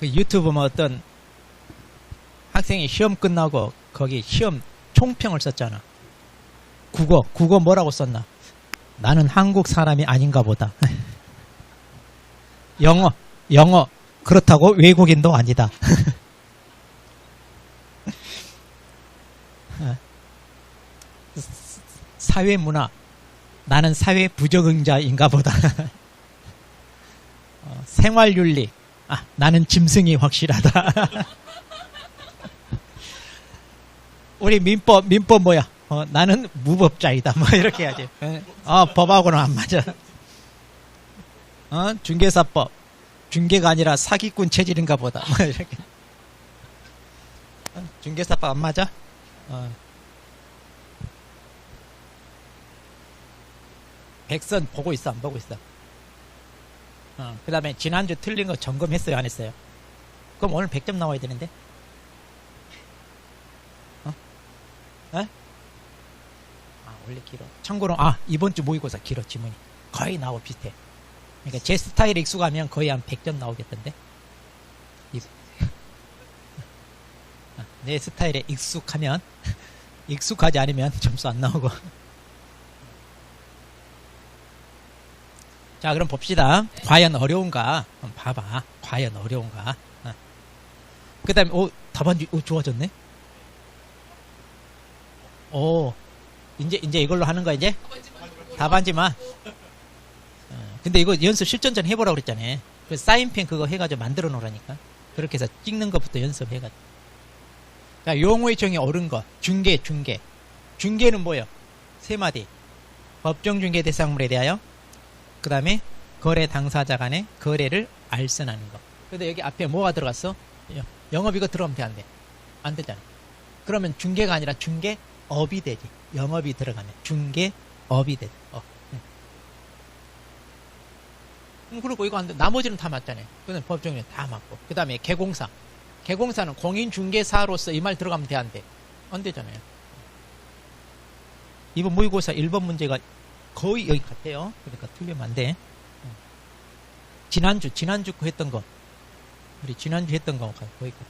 그 유튜브 뭐 어떤 학생이 시험 끝나고 거기 시험 총평을 썼잖아. 국어 뭐라고 썼나? 나는 한국 사람이 아닌가 보다. 영어 그렇다고 외국인도 아니다. 사회 문화, 나는 사회 부적응자인가 보다. 생활윤리, 나는 짐승이 확실하다. 우리 민법 뭐야? 나는 무법자이다. 뭐 이렇게 해야지. 법하고는 안 맞아. 중개사법, 중개가 아니라 사기꾼 체질인가 보다. 뭐 이렇게. 중개사법 안 맞아? 백선 보고 있어, 안 보고 있어? 그 다음에 지난주 틀린 거 점검했어요, 안 했어요? 그럼 오늘 100점 나와야 되는데? 원래 길어. 참고로, 이번 주 모의고사 길어, 지문이. 거의 나하고 비슷해. 그러니까 제 스타일에 익숙하면 거의 한 100점 나오겠던데? 내 스타일에 익숙하면, 익숙하지 않으면 점수 안 나오고. 자, 그럼 봅시다. 과연 어려운가? 한번 봐봐. 과연 어려운가? 그 다음에, 답안지, 좋아졌네? 이제 이걸로 하는 거야, 이제? 답안지만. 근데 이거 연습 실전전 해보라고 그랬잖아요. 그 사인펜 그거 해가지고 만들어 놓으라니까. 그렇게 해서 찍는 것부터 연습해가지고. 자, 용어의 정의 옳은 거. 중개. 중개는 뭐예요? 세 마디. 법정 중개 대상물에 대하여. 그 다음에 거래 당사자 간의 거래를 알선하는 거. 근데 여기 앞에 뭐가 들어갔어? 영업 이거 들어가면 돼, 안 돼? 안 되잖아. 그러면 중개가 아니라 중개업이 되지. 영업이 들어가면 중개업이 되지. 그리고 이거 안 돼. 나머지는 다 맞잖아요. 그건 법정에 다 맞고. 그 다음에 개공사. 개공사는 공인중개사로서 이 말 들어가면 돼, 안 돼? 안 되잖아요. 이번 모의고사 1번 문제가 거의 여기 같아요. 그러니까 틀리면 안 돼. 지난주 거 했던 거. 우리 지난주 했던 거 거의 같아.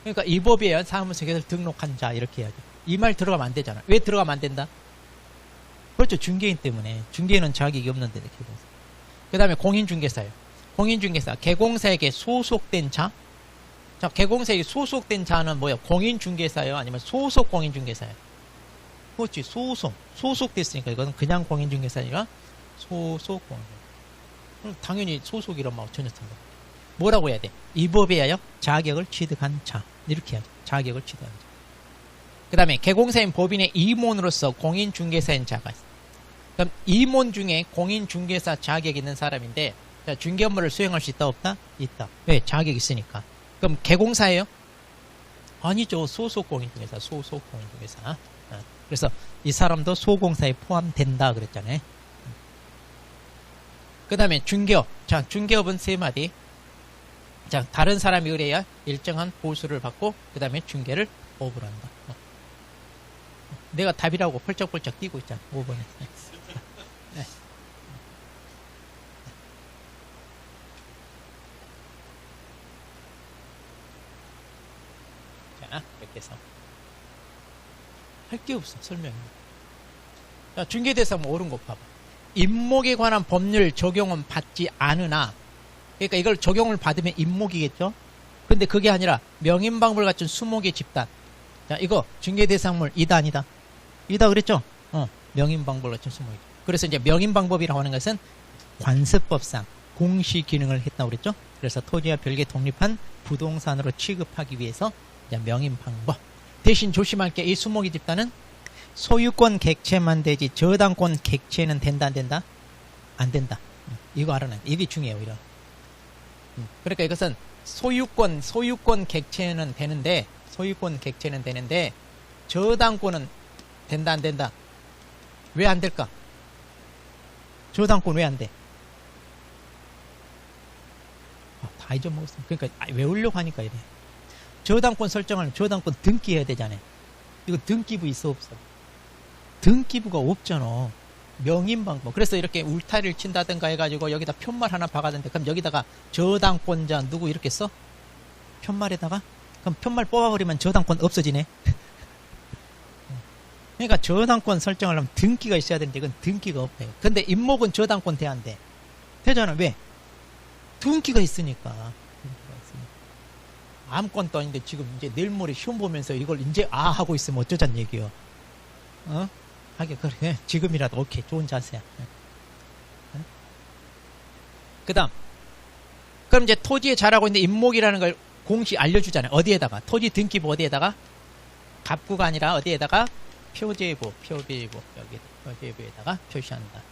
그러니까 이 법에 사무소 계좌를 등록한 자 이렇게 해야죠. 이 말 들어가면 안 되잖아. 왜 들어가면 안 된다? 그렇죠. 중개인 때문에. 중개인은 자격이 없는데 개공사. 그 다음에 공인중개사예요. 공인중개사. 개공사에게 소속된 자. 자, 개공사에게 소속된 자는 뭐예요? 공인중개사예요? 아니면 소속 공인중개사예요? 그렇지. 소속됐으니까 이거는 그냥 공인중개사 아니라 소속 공인중개사. 당연히 소속이란 말 전혀 상관. 뭐라고 해야 돼? 이 법에 의하여 자격을 취득한 자. 이렇게 해야죠. 자격을 취득한 자. 그 다음에 개공사인 법인의 임원으로서 공인중개사인 자가 있어. 그럼 임원 중에 공인중개사 자격이 있는 사람인데, 자, 중개 업무를 수행할 수 있다 없다? 있다. 왜? 자격이 있으니까. 그럼 개공사예요? 아니죠. 소속 공인중개사. 그래서 이 사람도 소공사에 포함된다 그랬잖아요. 그 다음에 중개업. 자, 중개업은 세 마디. 자, 다른 사람이 의뢰해야 일정한 보수를 받고 그 다음에 중개를 업을 한다. 내가 답이라고 펄쩍펄쩍 뛰고 있잖아. 5번에. 네. 자, 이렇게 해서 할 게 없어. 설명이. 자, 중개대상 옳은 거 봐봐. 임목에 관한 법률 적용은 받지 않으나, 그러니까 이걸 적용을 받으면 임목이겠죠? 근데 그게 아니라 명인방불 같은 수목의 집단. 자, 이거 중개대상물 이다 아니다? 이다 그랬죠? 명인방불 같은 수목의. 그래서 이제 명인방법이라고 하는 것은 관습법상 공시 기능을 했다고 그랬죠? 그래서 토지와 별개 독립한 부동산으로 취급하기 위해서 이제 명인방법. 대신 조심할 게 이 수목의 집단은 소유권 객체만 되지 저당권 객체는 된다 안 된다? 안 된다. 이거 알아놔. 이게 중요해요. 오히려. 그러니까 이것은 소유권 객체는 되는데 저당권은 된다 안 된다? 왜 안 될까? 저당권 왜 안 돼? 다 잊어먹었어. 그러니까 외우려고 하니까 이래. 저당권 설정하면 저당권 등기해야 되잖아요. 이거 등기부 있어 없어? 등기부가 없잖아. 명인방법. 그래서 이렇게 울타리를 친다든가 해가지고 여기다 편말 하나 박아야 되는데 그럼 여기다가 저당권자 누구 이렇게 써? 편말에다가? 그럼 편말 뽑아버리면 저당권 없어지네. 그러니까 저당권 설정을 하면 등기가 있어야 되는데 이건 등기가 없대요. 근데 임목은 저당권 돼야 안 돼. 되잖아. 왜? 등기가 있으니까. 아무것도 아닌데 지금 이제 내일 모레 시험 보면서 이걸 이제 하고 있으면 어쩌잔 얘기요. 하게 그래. 지금이라도 오케이. 좋은 자세야. 그 다음. 그럼 이제 토지에 자라고 있는 임목이라는 걸 공식 알려주잖아요. 어디에다가? 토지 등기부 어디에다가? 갑구가 아니라 어디에다가? 표제부, 여기 표제부에다가 표시한다.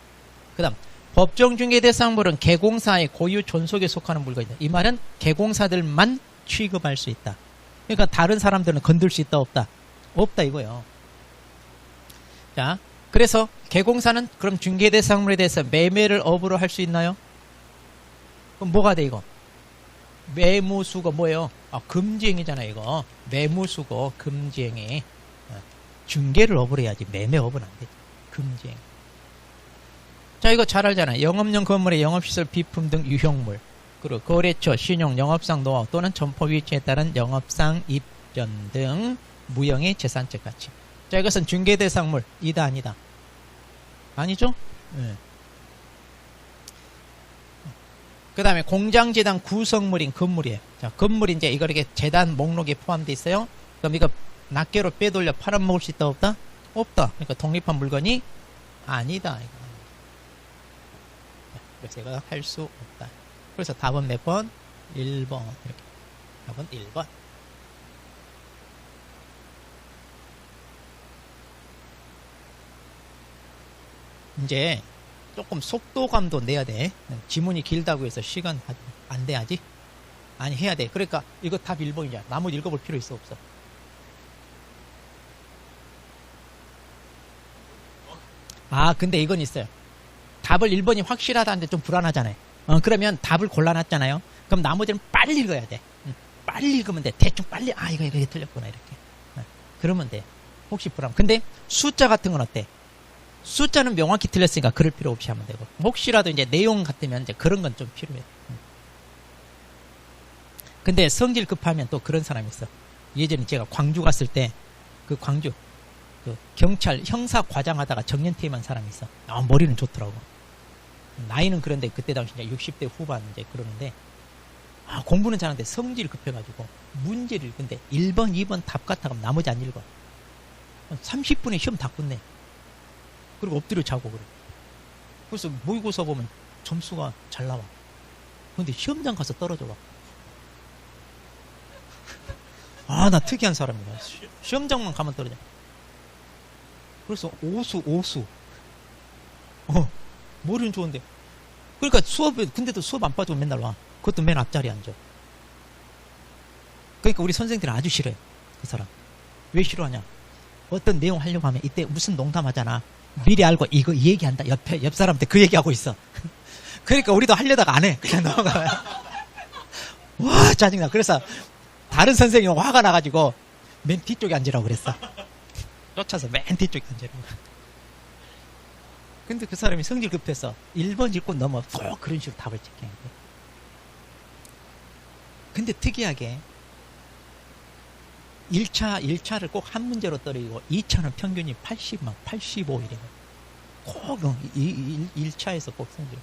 그 다음. 법정중개 대상물은 개공사의 고유 존속에 속하는 물건이다. 이 말은 개공사들만 취급할 수 있다. 그러니까 다른 사람들은 건들 수 있다, 없다? 없다 이거요. 자, 그래서 개공사는 그럼 중개 대상물에 대해서 매매를 업으로 할 수 있나요? 그럼 뭐가 돼 이거? 매무수거 뭐예요? 금지행위잖아 이거. 매무수거 금지행위. 중개를 업으로 해야지 매매 업은 안 되지. 금지행위. 자, 이거 잘 알잖아요. 영업용 건물의 영업시설 비품 등 유형물, 그리고 거래처, 신용, 영업상 노하우 또는 점포 위치에 따른 영업상 입전 등 무형의 재산적 가치. 자, 이것은 중개 대상물 이다 아니다? 아니죠? 네. 그 다음에 공장재단 구성물인 건물이에요. 자, 건물이 이제 이거 이렇게 재단 목록에 포함되어 있어요. 그럼 이거 낱개로 빼돌려 팔아먹을 수 있다, 없다? 없다. 그러니까 독립한 물건이 아니다. 이거. 그래서 이거 할 수 없다. 그래서 답은 몇 번? 1번. 이렇게. 답은 1번. 이제 조금 속도감도 내야 돼. 지문이 길다고 해서 시간 안 돼야지? 아니, 해야 돼. 그러니까 이거 답 1번이야. 나머지 읽어볼 필요 있어, 없어? 근데 이건 있어요. 답을 1번이 확실하다는데 좀 불안하잖아요. 그러면 답을 골라놨잖아요. 그럼 나머지는 빨리 읽어야 돼. 빨리 읽으면 돼. 대충 빨리, 이거 틀렸구나, 이렇게. 그러면 돼. 혹시 불안. 근데 숫자 같은 건 어때? 숫자는 명확히 틀렸으니까 그럴 필요 없이 하면 되고. 혹시라도 이제 내용 같으면 이제 그런 건 좀 필요해. 근데 성질 급하면 또 그런 사람이 있어. 예전에 제가 광주 갔을 때, 그 광주, 그 경찰 형사 과장 하다가 정년퇴임한 사람이 있어. 머리는 좋더라고. 나이는 그런데 그때 당시 이제 60대 후반 이제 그러는데, 공부는 잘하는데 성질 급해가지고 문제를 근데 1번, 2번 답 같아 가면 나머지 안 읽어. 30분에 시험 다 끝내. 그리고 엎드려 자고 그래. 그래서 모의고사 보면 점수가 잘 나와. 근데 시험장 가서 떨어져 봐. 나 특이한 사람이야. 시험장만 가면 떨어져. 그래서 오수. 머리는 좋은데. 그러니까 수업에, 근데도 수업 안 빠지고 맨날 와. 그것도 맨 앞자리에 앉아. 그러니까 우리 선생님들은 아주 싫어요. 그 사람. 왜 싫어하냐? 어떤 내용 하려고 하면 이때 무슨 농담 하잖아. 미리 알고 이거 이 얘기한다. 옆 사람한테 그 얘기하고 있어. 그러니까 우리도 하려다가 안 해. 그냥 넘어가요. 와, 짜증나. 그래서 다른 선생님은 화가 나가지고 맨 뒤쪽에 앉으라고 그랬어. 쫓아서 맨 뒤쪽에 앉으라고. 근데 그 사람이 성질 급해서 1번 읽고 넘어 꼭 그런 식으로 답을 찍게. 근데 특이하게 1차를 꼭 한 문제로 떨어지고 2차는 평균이 80막 85 이래. 꼭 1차에서 꼭 성질.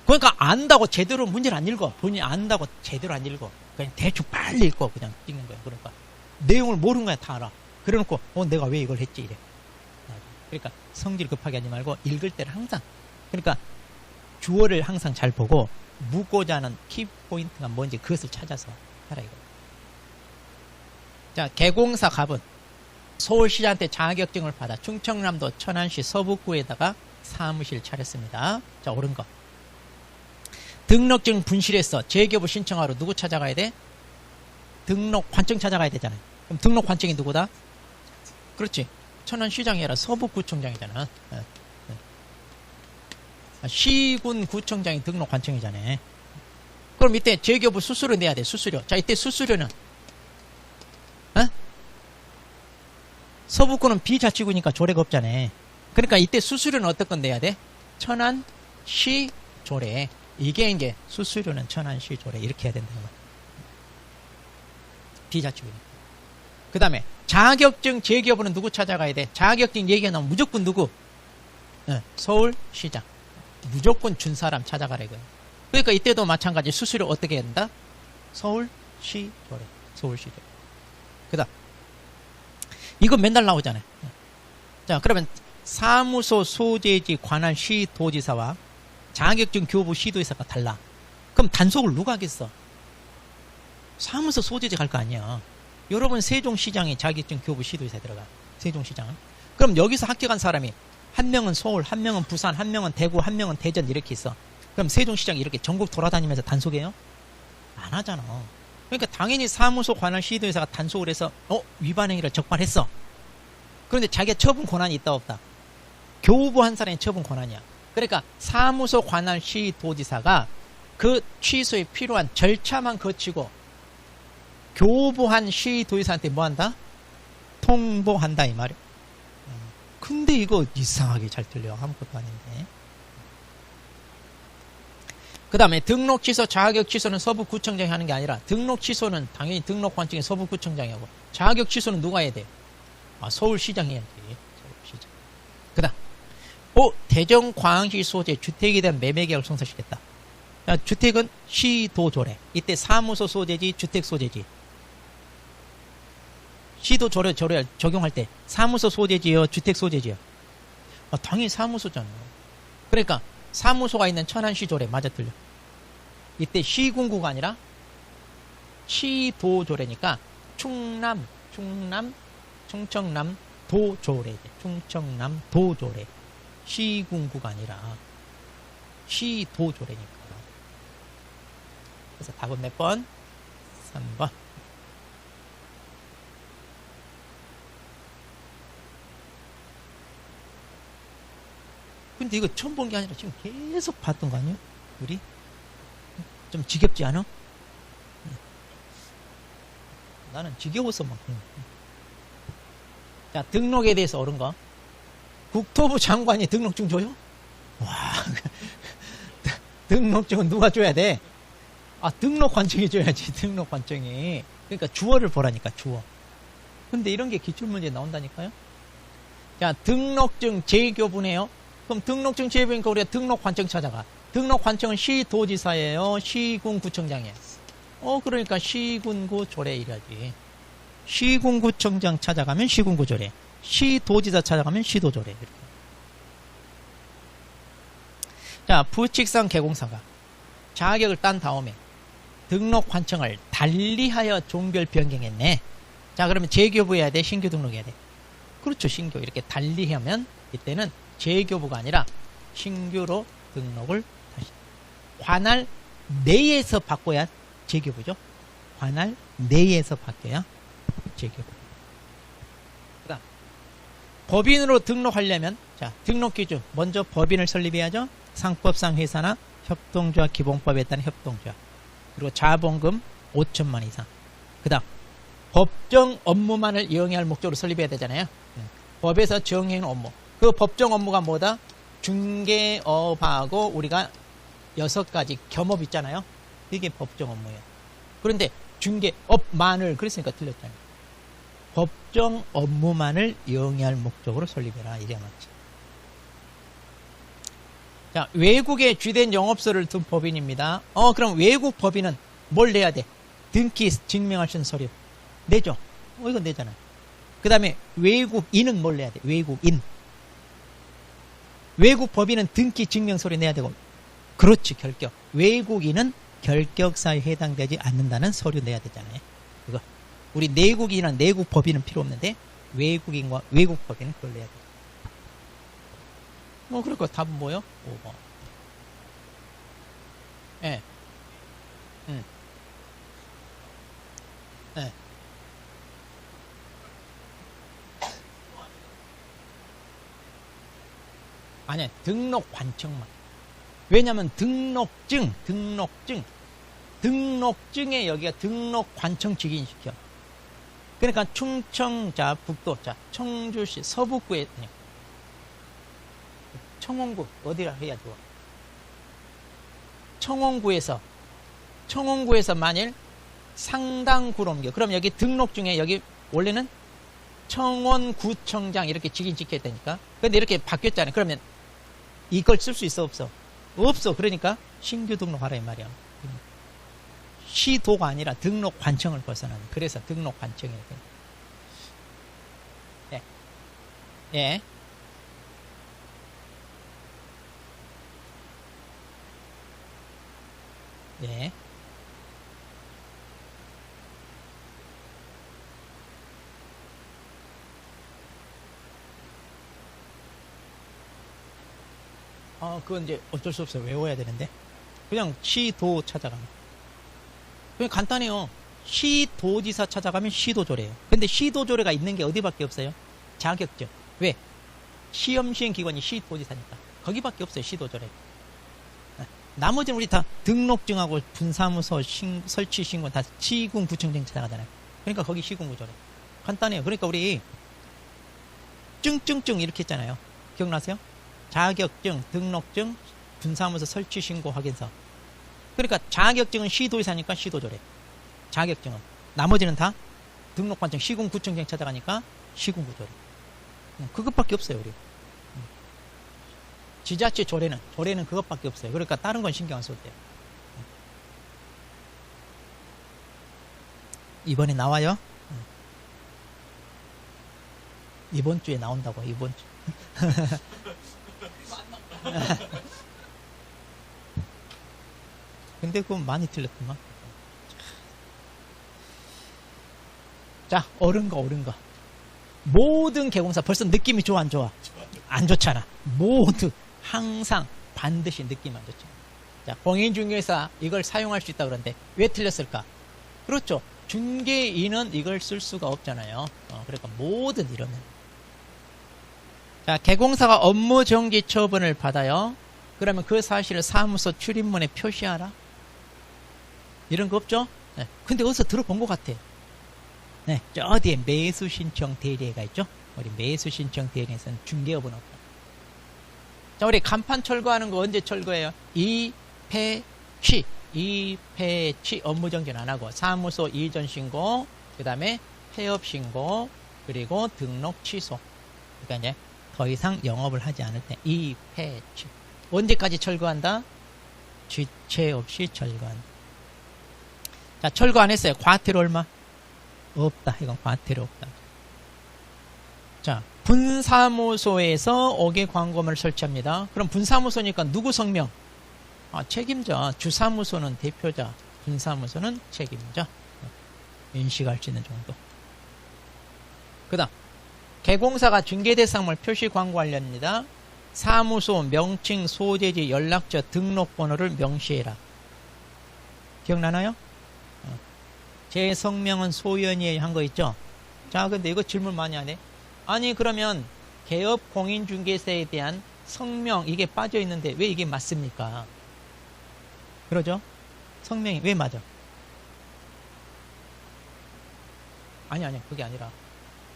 그러니까 안다고 제대로 문제를 안 읽어. 본인이 안다고 제대로 안 읽어. 그냥 대충 빨리 읽고 그냥 찍는 거야. 그러니까 내용을 모르는 거야 다 알아. 그래놓고 내가 왜 이걸 했지 이래. 그러니까 성질 급하게 하지 말고 읽을 때는 항상, 그러니까 주어를 항상 잘 보고 묻고자 하는 키포인트가 뭔지 그것을 찾아서 하라 이거. 자, 개공사 갑은 서울시장한테 자격증을 받아 충청남도 천안시 서북구에다가 사무실 차렸습니다. 자, 옳은 거. 등록증 분실해서 재개부 신청하러 누구 찾아가야 돼? 등록관청 찾아가야 되잖아요. 그럼 등록관청이 누구다? 그렇지. 천안시장이 아니라 서북구청장이잖아. 시군구청장이 등록관청이잖아. 그럼 이때 재개부 수수료 내야 돼. 수수료. 자, 이때 수수료는 서북구는 비자치구니까 조례가 없잖아. 그러니까 이때 수수료는 어떤 건 내야 돼? 천안시 조례. 이게 수수료는 천안시조례 이렇게 해야 된다는 거야. 비자치구니까. 그 다음에 자격증 재기여부는 누구 찾아가야 돼? 자격증 얘기가 나오면 무조건 누구? 서울시장. 무조건 준 사람 찾아가라 이거야. 그러니까 이때도 마찬가지 수수료 어떻게 해야 된다? 서울시조례. 서울시조례. 그 다음 이거 맨날 나오잖아요. 자, 그러면 사무소 소재지 관할 시도지사와 자격증 교부 시도지사가 달라. 그럼 단속을 누가 하겠어? 사무소 소재지 갈 거 아니야. 여러분 세종시장에 자격증 교부 시도지사에 들어가. 세종시장은. 그럼 여기서 합격한 사람이 한 명은 서울, 한 명은 부산, 한 명은 대구, 한 명은 대전 이렇게 있어. 그럼 세종시장이 이렇게 전국 돌아다니면서 단속해요? 안 하잖아. 그러니까 당연히 사무소 관할 시도지사가 단속을 해서 위반행위를 적발했어. 그런데 자기가 처분 권한이 있다 없다? 교부 한 사람의 처분 권한이야. 그러니까 사무소 관할 시도지사가 그 취소에 필요한 절차만 거치고 교부한 시도지사한테 뭐 한다? 통보한다 이 말이야. 근데 이거 이상하게 잘 들려. 아무것도 아닌데. 그 다음에 등록 취소, 자격 취소는 서부구청장이 하는 게 아니라 등록 취소는 당연히 등록관청이 서부구청장이 하고 자격 취소는 누가 해야 돼? 서울시장이 해야지. 서울시장. 그 다음 대전 광양시 소재 주택에 대한 매매계약을 성사시켰다. 자, 주택은 시도조례. 이때 사무소 소재지 주택 소재지. 시도조례 적용할 때 사무소 소재지요 주택 소재지요? 당연히 사무소잖아요. 그러니까 사무소가 있는 천안시조례 맞아 틀려? 이때 시군구가 아니라 시도조례니까 충남 충청남 도조례. 충청남 도조례. 시군구가 아니라 시도조례니까. 그래서 답은 몇 번? 3번. 근데 이거 처음 본 게 아니라 지금 계속 봤던 거 아니에요? 우리? 좀 지겹지 않아? 나는 지겨워서 막. 자, 등록에 대해서 옳은 거. 국토부 장관이 등록증 줘요? 와, 등록증은 누가 줘야 돼? 등록관청이 줘야지, 등록관청이. 그러니까 주어를 보라니까, 주어. 근데 이런 게 기출문제에 나온다니까요? 자, 등록증 재교부네요. 그럼 등록증 재교부니까 우리가 등록관청 찾아가. 등록관청은 시도지사예요? 시군구청장이에요? 그러니까 시군구 조례 이래야지. 시군구청장 찾아가면 시군구 조례. 시도지사 찾아가면 시도조례. 이렇게. 자, 부칙상 개공사가 자격을 딴 다음에 등록관청을 달리하여 종별 변경했네. 자, 그러면 재교부 해야 돼? 신규 등록해야 돼? 그렇죠. 신규. 이렇게 달리하면 이때는 재교부가 아니라 신규로 등록을 다시. 관할 내에서 바꿔야 재교부죠. 관할 내에서 바뀌어야 재교부. 그다음 법인으로 등록하려면 자, 등록 기준 먼저 법인을 설립해야죠. 상법상 회사나 협동조합 기본법에 따른 협동조합. 그리고 자본금 5천만 이상. 그다음 법정 업무만을 이용할 목적으로 설립해야 되잖아요. 법에서 정해놓은 업무. 그 법정 업무가 뭐다? 중개업하고 우리가 6가지 겸업 있잖아요. 이게 법정 업무예요. 그런데 중개업만을 그랬으니까 틀렸잖아요. 법정 업무만을 영위할 목적으로 설립해라. 이래야 맞지. 자, 외국에 주된 영업소를 둔 법인입니다. 그럼 외국 법인은 뭘 내야 돼? 등기 증명할 수 있는 서류. 내죠. 이건 내잖아요. 그 다음에 외국인은 뭘 내야 돼? 외국인. 외국 법인은 등기 증명 서류 내야 되고. 그렇지, 결격. 외국인은 결격사에 해당되지 않는다는 서류 내야 되잖아요. 그거. 우리 내국인이나 내국 법인은 필요 없는데 외국인과 외국 법인은 그걸 내야 돼. 그러니까 답은 뭐요? 5번. 예. 예. 아니야, 등록관청만. 왜냐면 등록증에 여기가 등록관청 직인시켜. 그러니까 충청자 북도, 자, 청주시 서북구에 청원구 어디라 해야 좋아? 청원구에서 만일 상당구로 옮겨. 그럼 여기 등록 중에 여기 원래는 청원구청장 이렇게 직인 찍혀야 되니까. 근데 이렇게 바뀌었잖아요. 그러면 이걸 쓸 수 있어, 없어? 없어. 그러니까 신규 등록하라 이 말이야. 시도가 아니라 등록 관청을 벗어나는. 그래서 등록 관청이에요. 예. 예. 예. 그건 이제 어쩔 수 없어요. 외워야 되는데. 그냥 시도 찾아가면. 그냥 간단해요. 시도지사 찾아가면 시도조례예요. 근데 시도조례가 있는 게 어디밖에 없어요? 자격증. 왜? 시험 시행 기관이 시도지사니까. 거기밖에 없어요. 시도조례. 나머지는 우리 다 등록증하고 분사무소 설치 신고 다 시군구청장 찾아가잖아요. 그러니까 거기 시군구조례. 간단해요. 그러니까 우리 증증증 이렇게 했잖아요. 기억나세요? 자격증, 등록증, 분사무소 설치 신고 확인서. 그러니까 자격증은 시도지사니까 시도조례. 자격증은. 나머지는 다 등록관청 시군구청장 찾아가니까 시군구조례. 그것밖에 없어요, 우리. 지자체 조례는 그것밖에 없어요. 그러니까 다른 건 신경 안 써도 돼요. 이번에 나와요? 이번 주에 나온다고, 이번 주. 근데 그건 많이 틀렸구만. 자, 옳은 거. 모든 개공사 벌써 느낌이 좋아, 안 좋아? 안 좋잖아. 모두 항상 반드시 느낌 안 좋잖아. 자, 공인중개사 이걸 사용할 수 있다 그러는데 왜 틀렸을까? 그렇죠. 중개인은 이걸 쓸 수가 없잖아요. 그러니까 모든 이러면. 자, 개공사가 업무 정지 처분을 받아요. 그러면 그 사실을 사무소 출입문에 표시하라. 이런 거 없죠? 네. 근데 어디서 들어본 것 같아. 네. 저 어디에 매수신청 대리회가 있죠? 우리 매수신청 대리에서는 중개업은 없다. 자, 우리 간판 철거하는 거 언제 철거해요? 이폐취 업무 정지는 안 하고 사무소 이전 신고, 그 다음에 폐업 신고, 그리고 등록 취소. 그러니까 이제 더 이상 영업을 하지 않을 때 이폐취. 언제까지 철거한다? 쥐체 없이 철거한다. 자, 철거 안 했어요. 과태료 얼마? 없다. 이건 과태료 없다. 자, 분사무소에서 5개 광고물을 설치합니다. 그럼 분사무소니까 누구 성명? 책임자. 주사무소는 대표자, 분사무소는 책임자. 인식할 수 있는 정도. 그 다음, 개공사가 중개대상물 표시 광고하렵니다. 사무소 명칭, 소재지, 연락처, 등록번호를 명시해라. 기억나나요? 제 성명은 소연이에요 한 거 있죠? 자, 근데 이거 질문 많이 하네. 아니, 그러면 개업 공인중개사에 대한 성명 이게 빠져 있는데 왜 이게 맞습니까? 그러죠? 성명이 왜 맞아? 아니 그게 아니라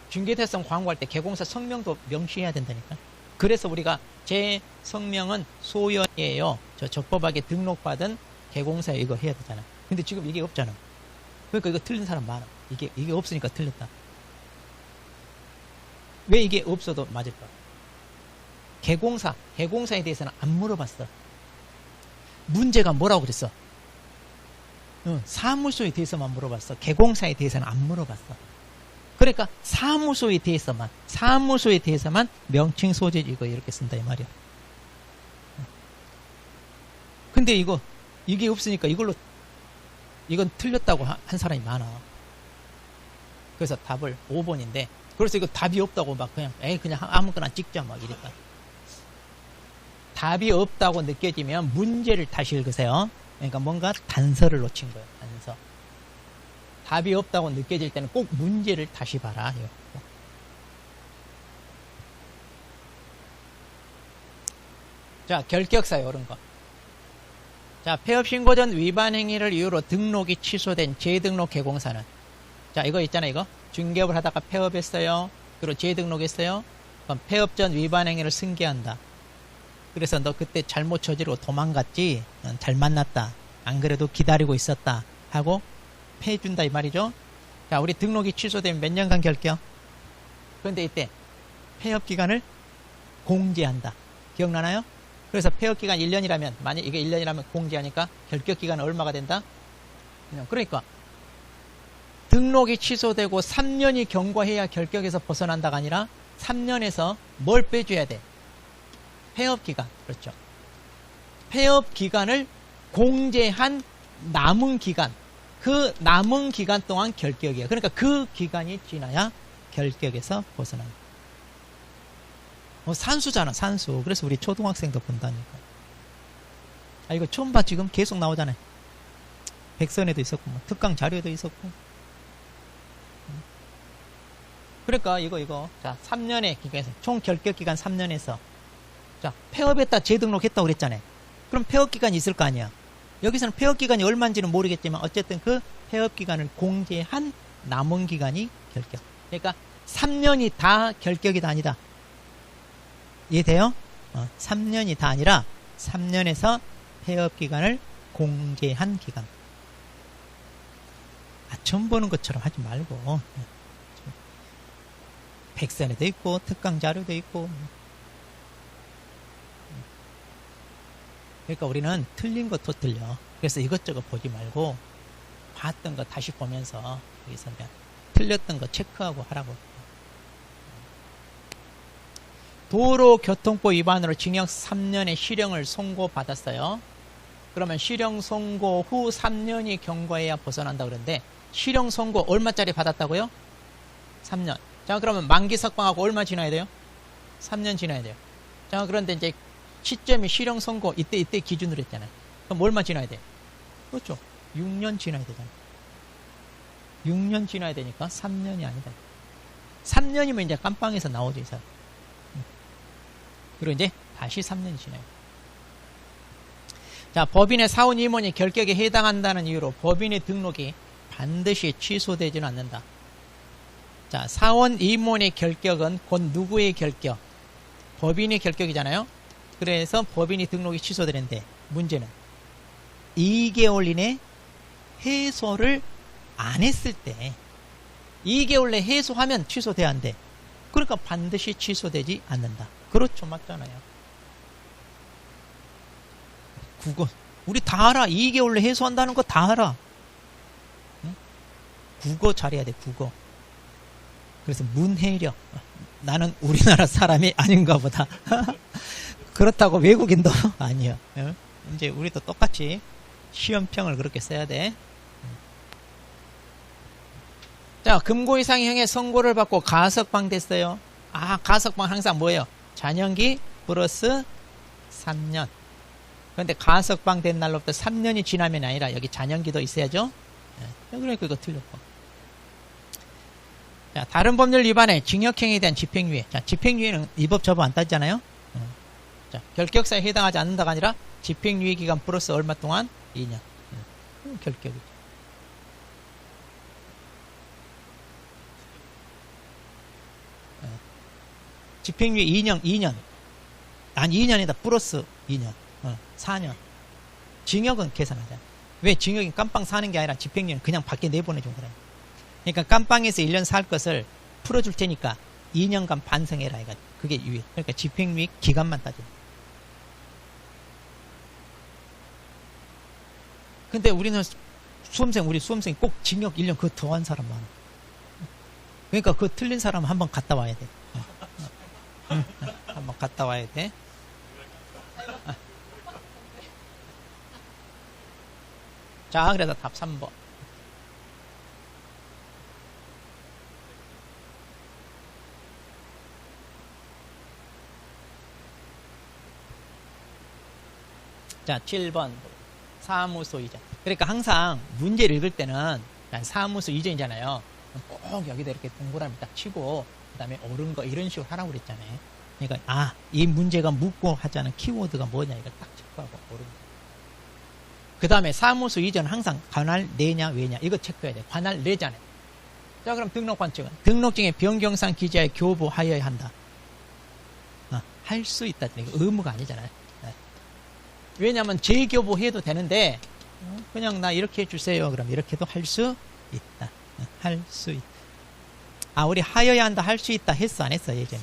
중개대상 광고할 때 개공사 성명도 명시해야 된다니까. 그래서 우리가 제 성명은 소연이에요. 저 적법하게 등록받은 개공사에 이거 해야 되잖아. 근데 지금 이게 없잖아. 그러니까 이거 틀린 사람 많아. 이게 없으니까 틀렸다. 왜 이게 없어도 맞을까? 개공사에 대해서는 안 물어봤어. 문제가 뭐라고 그랬어? 사무소에 대해서만 물어봤어. 개공사에 대해서는 안 물어봤어. 그러니까 사무소에 대해서만 명칭 소재 이거 이렇게 쓴다 이 말이야. 근데 이게 없으니까 이건 틀렸다고 한 사람이 많아. 그래서 답을 5번인데, 그래서 이거 답이 없다고 막 그냥 아무거나 찍자 막 이랬다. 답이 없다고 느껴지면 문제를 다시 읽으세요. 그러니까 뭔가 단서를 놓친 거예요. 단서. 답이 없다고 느껴질 때는 꼭 문제를 다시 봐라. 자, 결격사요, 이런 거. 자, 폐업신고 전 위반 행위를 이유로 등록이 취소된 재등록 개공사는, 자, 이거 있잖아요, 이거. 중개업을 하다가 폐업했어요. 그리고 재등록했어요. 그럼 폐업 전 위반 행위를 승계한다. 그래서 너 그때 잘못 저지르고 도망갔지? 잘 만났다. 안 그래도 기다리고 있었다. 하고 폐해준다 이 말이죠. 자, 우리 등록이 취소되면 몇 년간 결격? 그런데 이때 폐업 기간을 공제한다. 기억나나요? 그래서 폐업 기간 1년이라면, 만약 이게 1년이라면 공제하니까 결격 기간은 얼마가 된다? 그러니까 등록이 취소되고 3년이 경과해야 결격에서 벗어난다가 아니라 3년에서 뭘 빼줘야 돼? 폐업 기간. 그렇죠. 폐업 기간을 공제한 남은 기간, 그 남은 기간 동안 결격이에요. 그러니까 그 기간이 지나야 결격에서 벗어난다. 산수잖아, 산수. 그래서 우리 초등학생도 본다니까. 아, 이거 처음 봐. 지금 계속 나오잖아요. 백선에도 있었고, 뭐, 특강 자료에도 있었고. 그러니까 이거. 자, 3년의 기간에서, 총 결격 기간 3년에서. 자, 폐업했다, 재등록했다고 그랬잖아요. 그럼 폐업 기간이 있을 거 아니야. 여기서는 폐업 기간이 얼마인지는 모르겠지만, 어쨌든 그 폐업 기간을 공제한 남은 기간이 결격. 그러니까 3년이 다 결격이 다 아니다. 이해돼요? 3년이 다 아니라 3년에서 폐업 기간을 공제한 기간. 처음 보는 것처럼 하지 말고. 백선에도 있고 특강 자료도 있고. 그러니까 우리는 틀린 것도 틀려. 그래서 이것저것 보지 말고 봤던 거 다시 보면서 여기서 틀렸던 거 체크하고 하라고. 도로교통법 위반으로 징역 3년의 실형을 선고받았어요. 그러면 실형 선고 후 3년이 경과해야 벗어난다 그러는데, 실형 선고 얼마짜리 받았다고요? 3년. 자, 그러면 만기 석방하고 얼마 지나야 돼요? 3년 지나야 돼요. 자, 그런데 이제 시점이 실형 선고 이때 기준으로 했잖아요. 그럼 얼마 지나야 돼요? 그렇죠. 6년 지나야 되잖아요. 6년 지나야 되니까 3년이 아니다. 3년이면 이제 깜빵에서 나오죠, 이 사람. 그리고 이제 다시 3년이 지나요. 자, 법인의 사원 임원이 결격에 해당한다는 이유로 법인의 등록이 반드시 취소되지는 않는다. 자, 사원 임원의 결격은 곧 누구의 결격? 법인의 결격이잖아요. 그래서 법인이 등록이 취소되는데, 문제는 2개월 이내 해소를 안 했을 때, 2개월 내 해소하면 취소돼야 한대. 그러니까 반드시 취소되지 않는다. 그렇죠, 맞잖아요. 국어 우리 다 알아. 2개월 내 해소한다는 거 다 알아. 응? 국어 잘해야 돼, 국어. 그래서 문해력. 나는 우리나라 사람이 아닌가 보다. 그렇다고 외국인도 아니야. 응? 이제 우리도 똑같이 시험평을 그렇게 써야 돼. 자, 금고 이상의 형의 선고를 받고 가석방 됐어요. 아, 가석방 항상 뭐예요? 잔영기 플러스 3년. 그런데 가석방 된 날로부터 3년이 지나면 아니라 여기 잔영기도 있어야죠. 네. 그러니까 이거 틀렸고. 자, 다른 법률 위반에 징역형에 대한 집행유예. 자, 집행유예는 이 법 저 법 안 따지잖아요. 자, 결격사에 해당하지 않는다가 아니라 집행유예 기간 플러스 얼마 동안? 2년. 결격이죠. 집행유예 2년. 아니, 2년이다. 플러스 2년. 4년. 징역은 계산하잖아. 왜? 징역이 깜빵 사는 게 아니라 집행유예는 그냥 밖에 내보내준 거래. 그러니까 깜빵에서 1년 살 것을 풀어줄 테니까 2년간 반성해라. 이거. 그게 유예. 그러니까 집행유예 기간만 따져. 근데 우리는 우리 수험생이 꼭 징역 1년 그거 더 한 사람 많아. 그러니까 그 틀린 사람 한번 갔다 와야 돼. 한번 갔다 와야 돼. 자, 그래서 답 3번. 자, 7번. 사무소 이전. 그러니까 항상 문제를 읽을 때는 사무소 이전이잖아요. 꼭 여기다 이렇게 동그라미 딱 치고 그 다음에 옳은 거 이런 식으로 하라고 그랬잖아요. 그러니까 이 문제가 묻고 하자는 키워드가 뭐냐 이걸 딱 체크하고 옳은 거. 그 다음에 사무소 이전 항상 관할 내냐 외냐 이거 체크해야 돼. 관할 내잖아요. 자, 그럼 등록 관청은 등록증에 변경상 기재하여 교부하여야 한다. 할 수 있다. 이거 의무가 아니잖아요. 왜냐하면 재교부해도 되는데 그냥 나 이렇게 해주세요. 그럼 이렇게도 할 수 있다. 할 수 있다. 아, 우리 하여야 한다, 할 수 있다 했어, 안 했어, 예전에?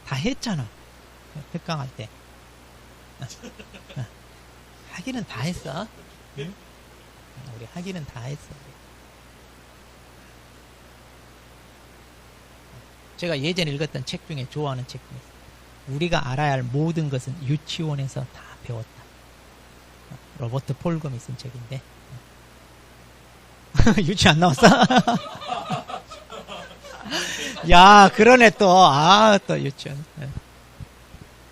다 했잖아. 특강할 때. 하기는 다 했어. 응? 우리 하기는 다 했어. 제가 예전에 읽었던 책 중에 좋아하는 책 중에 우리가 알아야 할 모든 것은 유치원에서 다 배웠다. 로버트 폴금이 쓴 책인데. 유치 안 나왔어? 야, 그러네 또. 아, 또 유치원.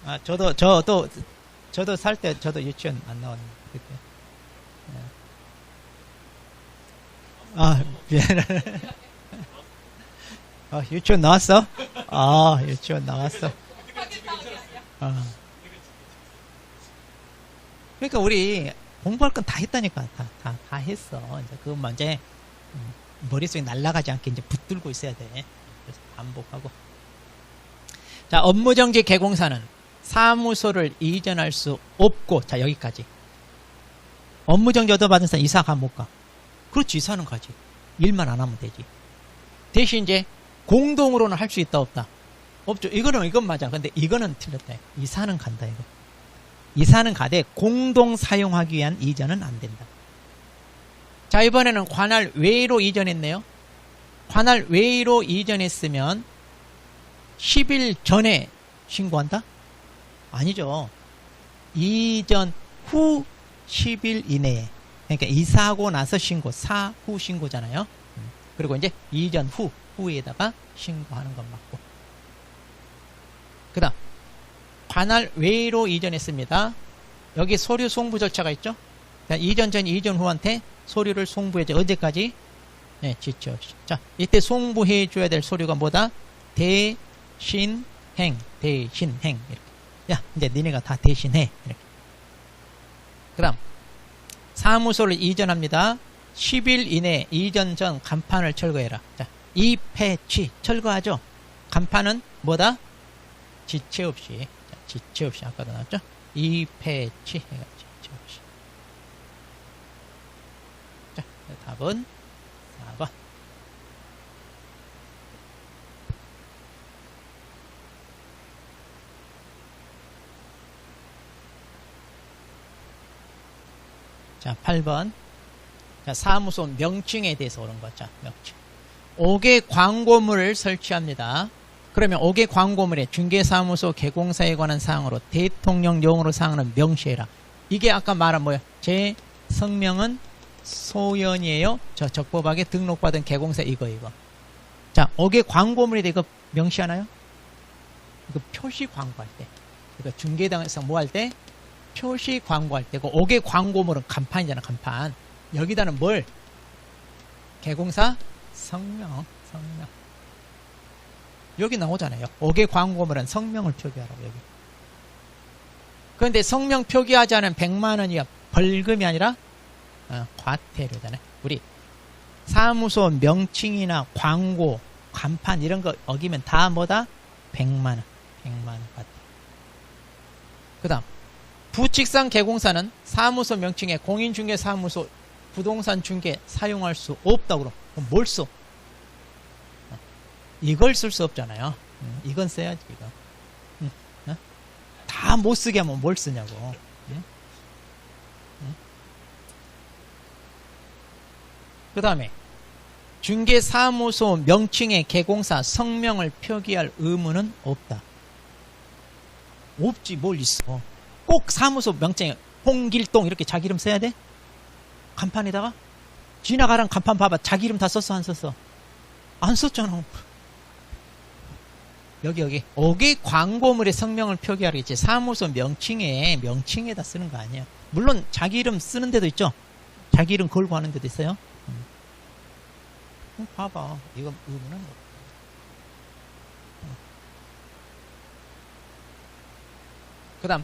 아, 저도 살 때 저도 유치원 안 나왔는데 그때. 아, 미안해. 유치원 나왔어? 아, 유치원 나왔어. 그러니까 우리 공부할 건 다 했다니까. 다 했어. 이제 그것만 이제 머릿속에 날아가지 않게 이제 붙들고 있어야 돼. 그래서 반복하고. 자, 업무정지 개공사는 사무소를 이전할 수 없고, 자, 여기까지. 업무정지 얻어받은 사람 이사 가 못 가? 그렇지, 이사는 가지. 일만 안 하면 되지. 대신 이제 공동으로는 할 수 있다, 없다? 없죠. 이건 맞아. 근데 이거는 틀렸다. 이사는 간다, 이거. 이사는 가되 공동 사용하기 위한 이전은 안 된다. 자, 이번에는 관할 외로 이전했네요. 관할 외로 이전했으면 10일 전에 신고한다? 아니죠. 이전 후 10일 이내에. 그러니까 이사하고 나서 신고, 사후 신고잖아요. 그리고 이제 이전 후에다가 신고하는 건 맞고. 그 다음, 관할 외로 이전했습니다. 여기 서류 송부 절차가 있죠? 이전 전, 이전 후한테 서류를 송부해줘. 언제까지? 네, 지체 없이. 자, 이때 송부해 줘야 될 서류가 뭐다? 대신행. 이렇게. 야, 이제 니네가 다 대신해. 이렇게. 그 다음, 사무소를 이전합니다. 10일 이내 이전 전 간판을 철거해라. 자, 이폐취. 철거하죠? 간판은 뭐다? 지체 없이. 자, 지체 없이. 아까도 나왔죠? 이폐취. 해가 지체 없이. 자, 답은 4번. 자, 8번. 자, 사무소 명칭에 대해서 오는 거죠. 명칭. 5개 광고물을 설치합니다. 그러면 5개 광고물에 중개사무소 개공사에 관한 사항으로 대통령령으로 사항은 명시해라. 이게 아까 말한 뭐예요? 제 성명은 소연이에요. 저 적법하게 등록받은 개공사 이거. 자, 5개 광고물에 이거 명시하나요? 이거 표시 광고할 때. 이거 중개당에서 뭐 할 때? 표시 광고할 때. 그 5개 광고물은 간판이잖아, 간판. 여기다는 뭘? 개공사 성명. 여기 나오잖아요. 5개 광고물은 성명을 표기하라고, 여기. 그런데 성명 표기하지 않은 100만 원이 벌금이 아니라 과태료잖아요. 우리 사무소 명칭이나 광고, 간판 이런 거 어기면 다 뭐다? 100만 원. 100만 원 과태료. 그 다음, 부칙상 개공사는 사무소 명칭에 공인중개사무소 부동산 중개 사용할 수 없다고. 그럼 뭘 써? 이걸 쓸 수 없잖아요. 이건 써야지, 이거. 다 못 쓰게 하면 뭘 쓰냐고. 그 다음에, 중개사무소 명칭에 개공사 성명을 표기할 의무는 없다. 없지, 뭘 있어. 꼭 사무소 명칭에 홍길동 이렇게 자기 이름 써야 돼? 간판에다가? 지나가란 간판 봐봐. 자기 이름 다 썼어, 안 썼어? 안 썼잖아. 여기 5개 광고물의 성명을 표기하겠지. 사무소 명칭에다 쓰는 거 아니에요. 물론 자기 이름 쓰는 데도 있죠. 자기 이름 걸고 하는 데도 있어요. 봐봐. 이거 의무는 없다. 그 다음,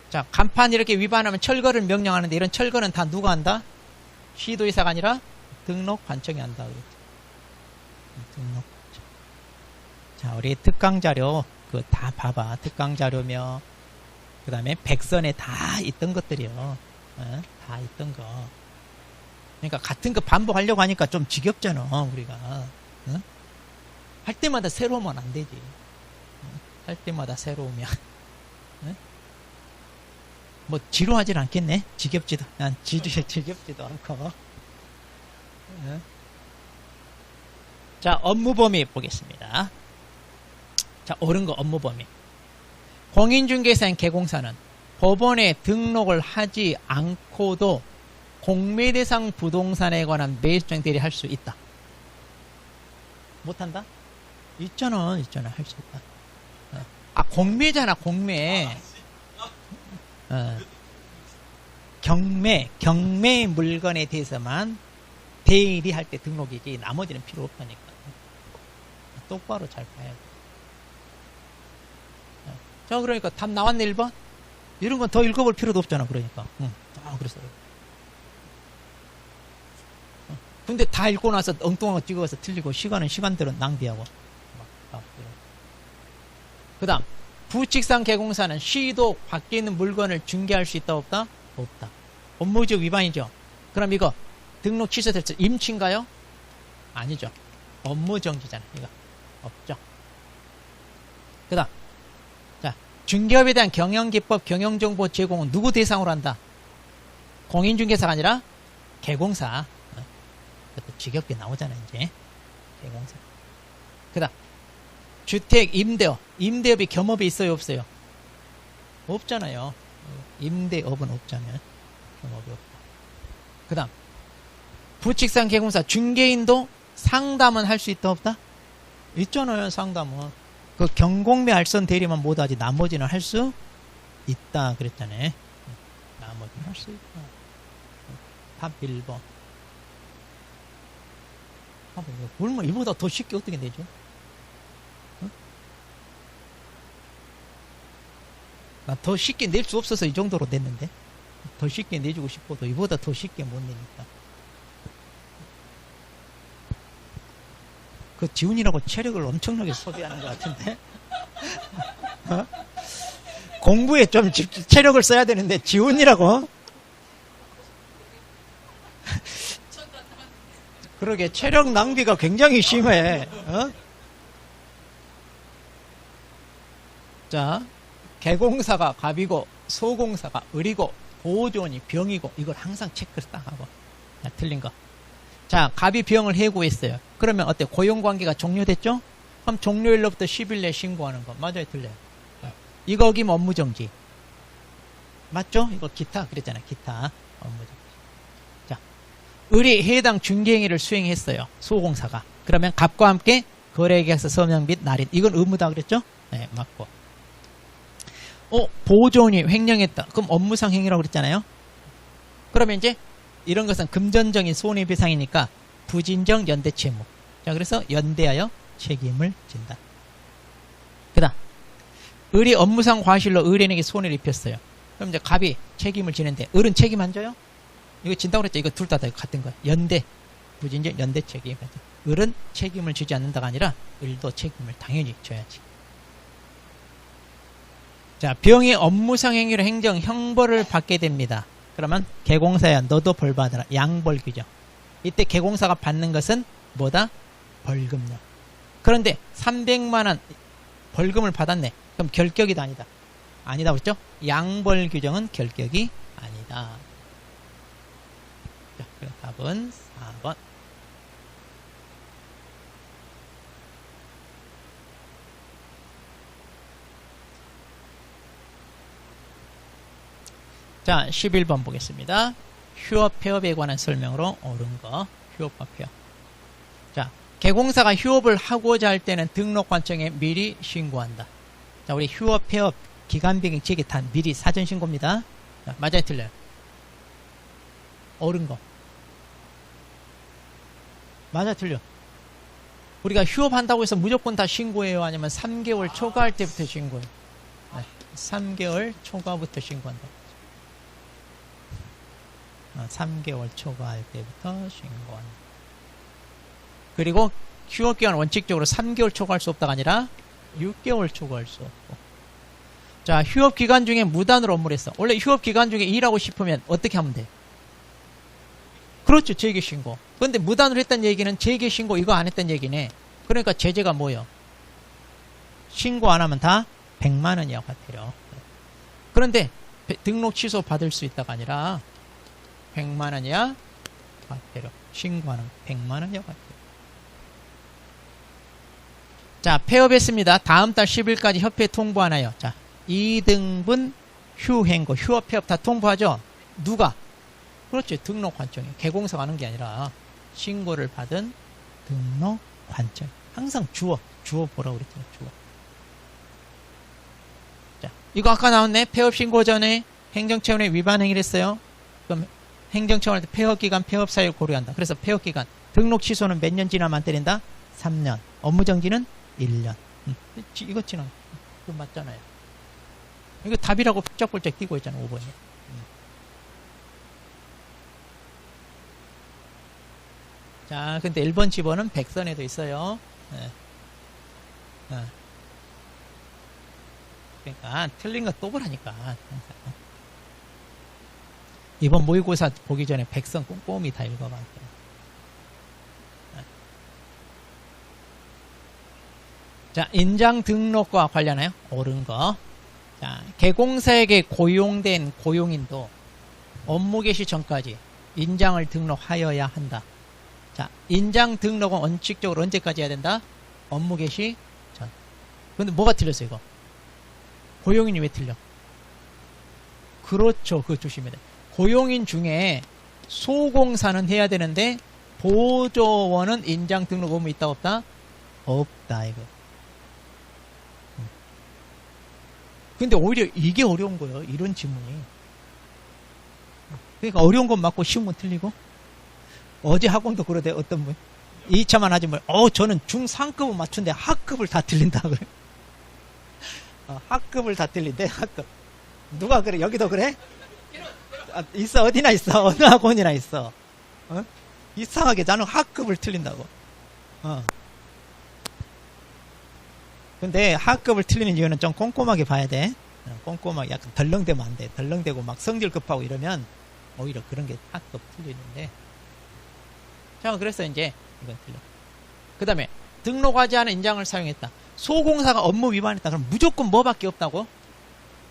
자, 간판 이렇게 위반하면 철거를 명령하는데 이런 철거는 다 누가 한다? 시도의사가 아니라 등록관청이 한다. 등록관청. 자, 우리 특강자료, 다 봐봐. 특강자료며, 그 다음에 백선에 다 있던 것들이요. 다 있던 거. 그러니까 같은 거 반복하려고 하니까 좀 지겹잖아, 우리가. 할 때마다 새로우면 안 되지. 할 때마다 새로우면. 뭐, 지루하진 않겠네? 지겹지도, 지겹지도 않고. 자, 업무 범위 보겠습니다. 자, 옳은 거 업무 범위. 공인중개사인 개공사는 법원에 등록을 하지 않고도 공매대상 부동산에 관한 매수장 대리 할 수 있다. 못한다? 있잖아, 할 수 있다. 공매잖아, 공매. 경매 물건에 대해서만 대리할 때 등록이지, 나머지는 필요 없다니까. 똑바로 잘 봐야 돼. 자, 그러니까 답 나왔네, 1번? 이런 건 더 읽어볼 필요도 없잖아, 그러니까. 그래서. 근데 다 읽고 나서 엉뚱한 거 찍어서 틀리고, 시간은 시간대로 낭비하고. 그 다음, 부칙상 개공사는 시도 밖에 있는 물건을 중개할 수 있다, 없다? 없다. 업무적 위반이죠. 그럼 이거 등록 취소됐죠? 임치인가요? 아니죠. 업무정지잖아, 이거. 없죠. 그 다음, 자, 중개업에 대한 경영기법, 경영정보 제공은 누구 대상으로 한다? 공인중개사가 아니라 개공사. 그것도 지겹게 나오잖아, 이제. 개공사. 그 다음, 주택, 임대업. 임대업이 겸업이 있어요, 없어요? 없잖아요. 임대업은 없잖아요. 겸업이 없다. 그 다음, 부칙상 개공사, 중개인도 상담은 할 수 있다, 없다? 있잖아요, 상담은. 그 경공매 알선 대리만 못하지, 나머지는 할 수 있다, 그랬잖아요. 나머지는 할 수 있다. 답 1번. 얼마 이보다 더 쉽게 어떻게 내죠? 더 쉽게 낼 수 없어서 이 정도로 냈는데, 더 쉽게 내주고 싶어도 이보다 더 쉽게 못 내니까. 그 지훈이라고 체력을 엄청나게 소비하는 것 같은데. 공부에 좀 체력을 써야 되는데 지훈이라고. 그러게 체력 낭비가 굉장히 심해. 자, 개공사가 갑이고 소공사가 을이고 보존이 병이고, 이걸 항상 체크를 딱 하고. 자, 틀린 거. 자, 갑이 병을 해고했어요. 그러면 어때? 고용관계가 종료됐죠? 그럼 종료일로부터 10일 내에 신고하는 거. 맞아요, 틀려요? 이거 어기면 업무정지. 맞죠? 이거 기타 그랬잖아, 기타. 업무정지. 자, 을이 해당 중개행위를 수행했어요, 소공사가. 그러면 갑과 함께 거래계약서 서명 및 날인. 이건 의무다 그랬죠? 네, 맞고. 보존이 횡령했다. 그럼 업무상 행위라고 그랬잖아요? 그러면 이제 이런 것은 금전적인 손해배상이니까 부진정 연대채무. 자, 그래서 연대하여 책임을 진다. 그 다음, 을이 업무상 과실로 을인에게 손해를 입혔어요. 그럼 이제 갑이 책임을 지는데 을은 책임 안 져요? 이거 진다고 그랬죠? 이거 둘 다 같은 거야. 연대, 부진정 연대 책임. 을은 책임을 지지 않는다가 아니라 을도 책임을 당연히 져야지. 자, 병이 업무상 행위로 행정 형벌을 받게 됩니다. 그러면 개공사야 너도 벌 받아라. 양벌 규정. 이때 개공사가 받는 것은 뭐다? 벌금요. 그런데 300만 원 벌금을 받았네. 그럼 결격이다, 아니다? 아니다 그랬죠? 양벌 규정은 결격이 아니다. 자, 그럼 답은 4번. 자, 11번 보겠습니다. 휴업, 폐업에 관한 설명으로 옳은 거. 휴업과 폐업. 자, 개공사가 휴업을 하고자 할 때는 등록관청에 미리 신고한다. 자, 우리 휴업, 폐업, 기간변경, 재개 다 미리 사전 신고입니다. 자, 맞아요, 틀려요? 옳은 거. 맞아, 틀려? 우리가 휴업한다고 해서 무조건 다 신고해요? 아니면 3개월 초과할 때부터 신고해요? 네, 3개월 초과부터 신고한다. 3개월 초과할 때부터 신고한다. 그리고 휴업기간 원칙적으로 3개월 초과할 수 없다가 아니라 6개월 초과할 수 없고, 자, 휴업기간 중에 무단으로 업무를 했어. 원래 휴업기간 중에 일하고 싶으면 어떻게 하면 돼? 그렇죠. 재개신고. 그런데 무단으로 했다는 얘기는 재개신고 이거 안 했다는 얘기네. 그러니까 제재가 뭐예요? 신고 안 하면 다 100만 원이야, 과태료. 그런데 등록 취소 받을 수 있다가 아니라 100만 원이야, 과태료. 신고하는 100만 원이야, 과태료. 자, 폐업했습니다. 다음 달 10일까지 협회에 통보하나요? 자, 2등분 휴행고, 휴업, 폐업 다 통보하죠? 누가? 그렇죠. 등록관청이. 개공사가 하는 게 아니라 신고를 받은 등록관청. 항상 주어 보라고 그랬잖아요. 주어. 자, 이거 아까 나왔네. 폐업 신고 전에 행정처분에 위반 행위를 했어요. 그럼 행정처분할 때 폐업기간, 폐업사유를 고려한다. 그래서 폐업기간. 등록 취소는 몇 년 지나면 안 때린다? 3년. 업무정지는 1년. 이거 지나. 그거 맞잖아요. 이거 답이라고 펄쩍펄쩍 띄고 있잖아, 5번이. 자, 근데 1번 집어는 백선에도 있어요. 네. 그러니까 틀린 거 또 보라니까. 이번 모의고사 보기 전에 백선 꼼꼼히 다 읽어봐. 자, 인장 등록과 관련하여 옳은 거. 자, 개공사에게 고용된 고용인도 업무 개시 전까지 인장을 등록하여야 한다. 자, 인장 등록은 원칙적으로 언제까지 해야 된다? 업무 개시 전. 근데 뭐가 틀렸어, 이거? 고용인이 왜 틀려? 그렇죠. 그거 조심해야 돼. 고용인 중에 소공사는 해야 되는데 보조원은 인장 등록 의무 있다 없다? 없다, 이거. 근데 오히려 이게 어려운 거예요. 이런 지문이. 그러니까 어려운 건 맞고 쉬운 건 틀리고. 어제 학원도 그러대. 어떤 분 2차만 하지 뭐. 저는 중3급은 맞춘데 하급을 다 틀린다 그래. 하급을 다 틀린대. 하급. 누가 그래? 여기도 그래? 있어. 어디나 있어. 어느 학원이나 있어. 이상하게 나는 하급을 틀린다고. 근데 하급을 틀리는 이유는 좀 꼼꼼하게 봐야 돼. 꼼꼼하게. 약간 덜렁대면 안 돼. 덜렁대고 막 성질 급하고 이러면 오히려 그런 게 하급 틀리는데. 자, 그래서 이제 이건 틀려. 그 다음에 등록하지 않은 인장을 사용했다. 소공사가 업무 위반했다. 그럼 무조건 뭐밖에 없다고?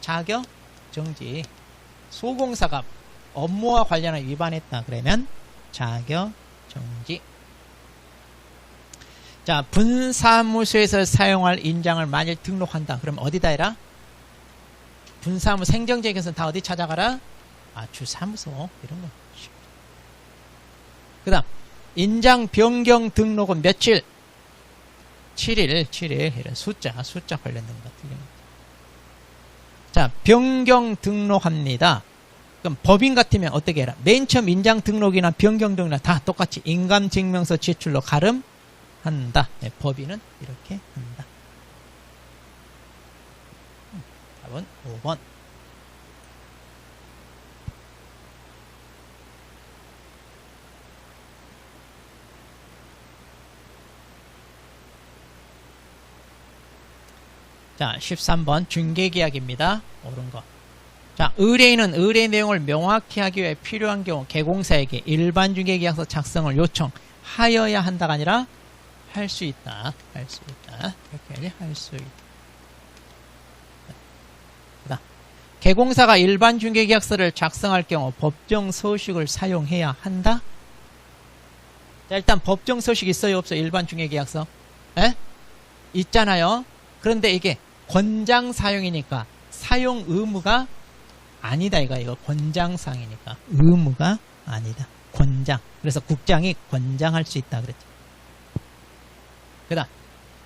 자격 정지. 소공사가 업무와 관련한 위반했다. 그러면 자격 정지. 자, 분사무소에서 사용할 인장을 만일 등록한다. 그럼 어디다 해라? 분사무소 행정적에서는 다 어디 찾아가라? 주사무소. 이런 거. 그 다음 인장 변경 등록은 며칠? 7일. 이런 숫자 관련된 것 같은 경우. 자, 변경 등록합니다. 그럼 법인 같으면 어떻게 해라? 맨 처음 인장 등록이나 변경 등록이나 다 똑같이 인감증명서 제출로 가름한다. 네, 법인은 이렇게 한다. 답은 5번. 자, 13번 중개계약입니다. 옳은 거. 자, 의뢰인은 의뢰 내용을 명확히 하기 위해 필요한 경우 개공사에게 일반 중개계약서 작성을 요청하여야 한다가 아니라 할 수 있다. 할 수 있다. 이렇게 해야지. 할 수 있다. 그다음 개공사가 일반 중개계약서를 작성할 경우 법정 서식을 사용해야 한다. 자, 일단 법정 서식 있어요, 없어요? 일반 중개계약서? 에? 있잖아요. 그런데 이게 권장 사용이니까 사용 의무가 아니다. 이거 권장사항이니까 의무가 아니다. 권장. 그래서 국장이 권장할 수 있다 그랬죠. 그 다음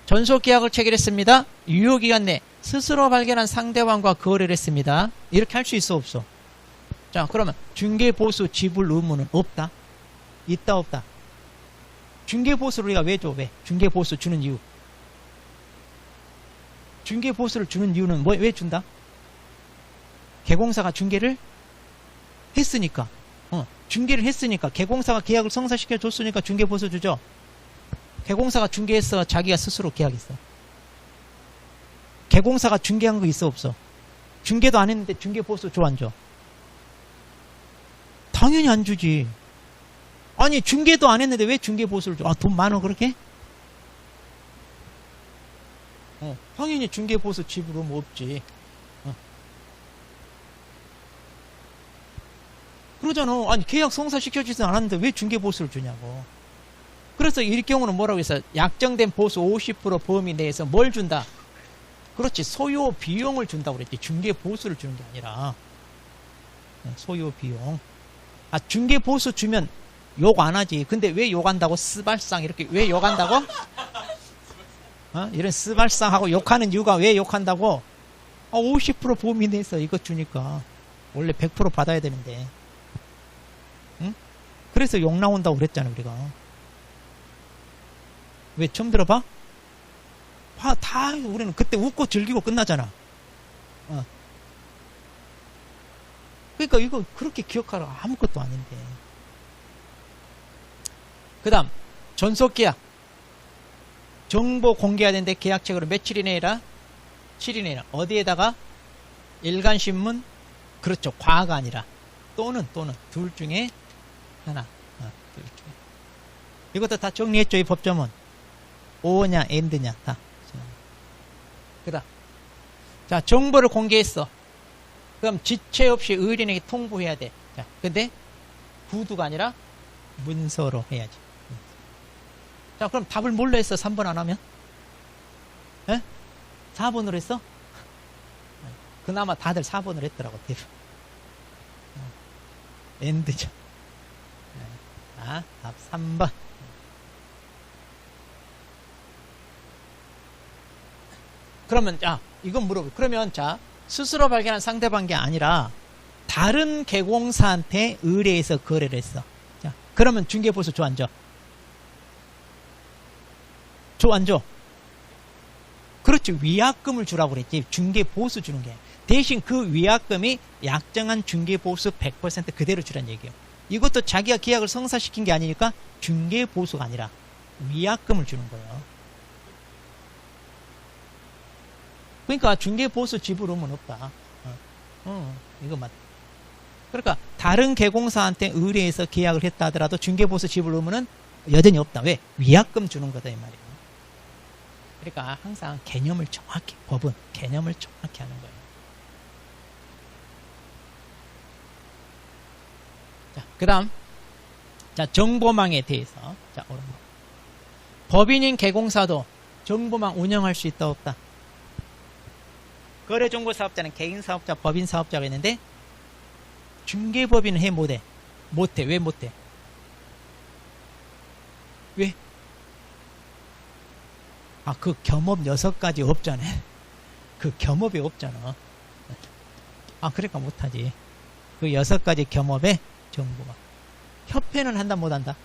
전속계약을 체결했습니다. 유효기간 내 스스로 발견한 상대방과 거래를 했습니다. 이렇게 할 수 있어 없어? 자, 그러면 중개보수 지불 의무는 없다. 있다 없다? 중개보수를 우리가 왜 줘? 왜? 중개보수 주는 이유. 중개보수를 주는 이유는 왜 준다? 개공사가 중개를 했으니까. 중개를 했으니까. 개공사가 계약을 성사시켜 줬으니까 중개보수 주죠. 개공사가 중개했어? 자기가 스스로 계약했어? 개공사가 중개한 거 있어 없어? 중개도 안 했는데 중개 보수 줘, 안 줘? 당연히 안 주지. 아니, 중개도 안 했는데 왜 중개 보수를 줘? 아, 돈 많어, 그렇게? 당연히 중개 보수 지불은 없지. 그러잖아. 아니, 계약 성사시켜주지 않았는데 왜 중개 보수를 주냐고. 그래서 이 경우는 뭐라고 해서 약정된 보수 50% 범위 내에서 뭘 준다? 그렇지. 소요 비용을 준다고 그랬지. 중개 보수를 주는 게 아니라. 소요 비용. 아, 중개 보수 주면 욕 안 하지. 근데 왜 욕한다고? 스발상 이렇게 왜 욕한다고? 이런 스발상하고 욕하는 이유가 왜 욕한다고? 50% 범위 내에서 이거 주니까 원래 100% 받아야 되는데. 응? 그래서 욕 나온다고 그랬잖아, 우리가. 왜 처음 들어봐? 다 우리는 그때 웃고 즐기고 끝나잖아. 그러니까 이거 그렇게 기억하라. 아무것도 아닌데. 그 다음 전속계약. 정보 공개해야 되는데 계약책으로 며칠 이내라? 7일 이내라. 어디에다가? 일간신문? 그렇죠. 과가 아니라 또는 둘 중에 하나. 둘 중에. 이것도 다 정리했죠. 이 법조문. 오냐 엔드냐 다. 그 다음 자, 정보를 공개했어. 그럼 지체 없이 의뢰인에게 통보해야 돼. 자, 근데 구두가 아니라 문서로 해야지. 자, 그럼 답을 뭘로 했어? 3번 안 하면? 4번으로 했어? 그나마 다들 4번으로 했더라고. 엔드죠. 자, 답 3번. 그러면, 자, 이건 물어보. 그러면, 자, 스스로 발견한 상대방이 아니라 다른 개공사한테 의뢰해서 거래를 했어. 자, 그러면 중개보수 줘, 안 줘? 줘, 안 줘? 그렇지. 위약금을 주라고 그랬지. 중개보수 주는 게. 대신 그 위약금이 약정한 중개보수 100% 그대로 주란 얘기예요. 이것도 자기가 계약을 성사시킨 게 아니니까 중개보수가 아니라 위약금을 주는 거예요. 그러니까 중개보수 지불 의무는 없다. 이거 맞다. 그러니까 다른 개공사한테 의뢰해서 계약을 했다 하더라도 중개보수 지불 의무는 여전히 없다. 왜? 위약금 주는 거다 이 말이에요. 그러니까 항상 개념을 정확히, 법은 개념을 정확히 하는 거예요. 자, 그 다음 자, 정보망에 대해서. 자, 오른쪽. 법인인 개공사도 정보망 운영할 수 있다 없다? 거래정보사업자는 개인사업자, 법인사업자가 있는데 중개법인은 해 못해? 못해. 왜 못해? 왜? 그 겸업 6가지 없잖아. 그 겸업이 없잖아. 그러니까 못하지. 그 6가지 겸업에 정보가. 협회는 한다 못한다?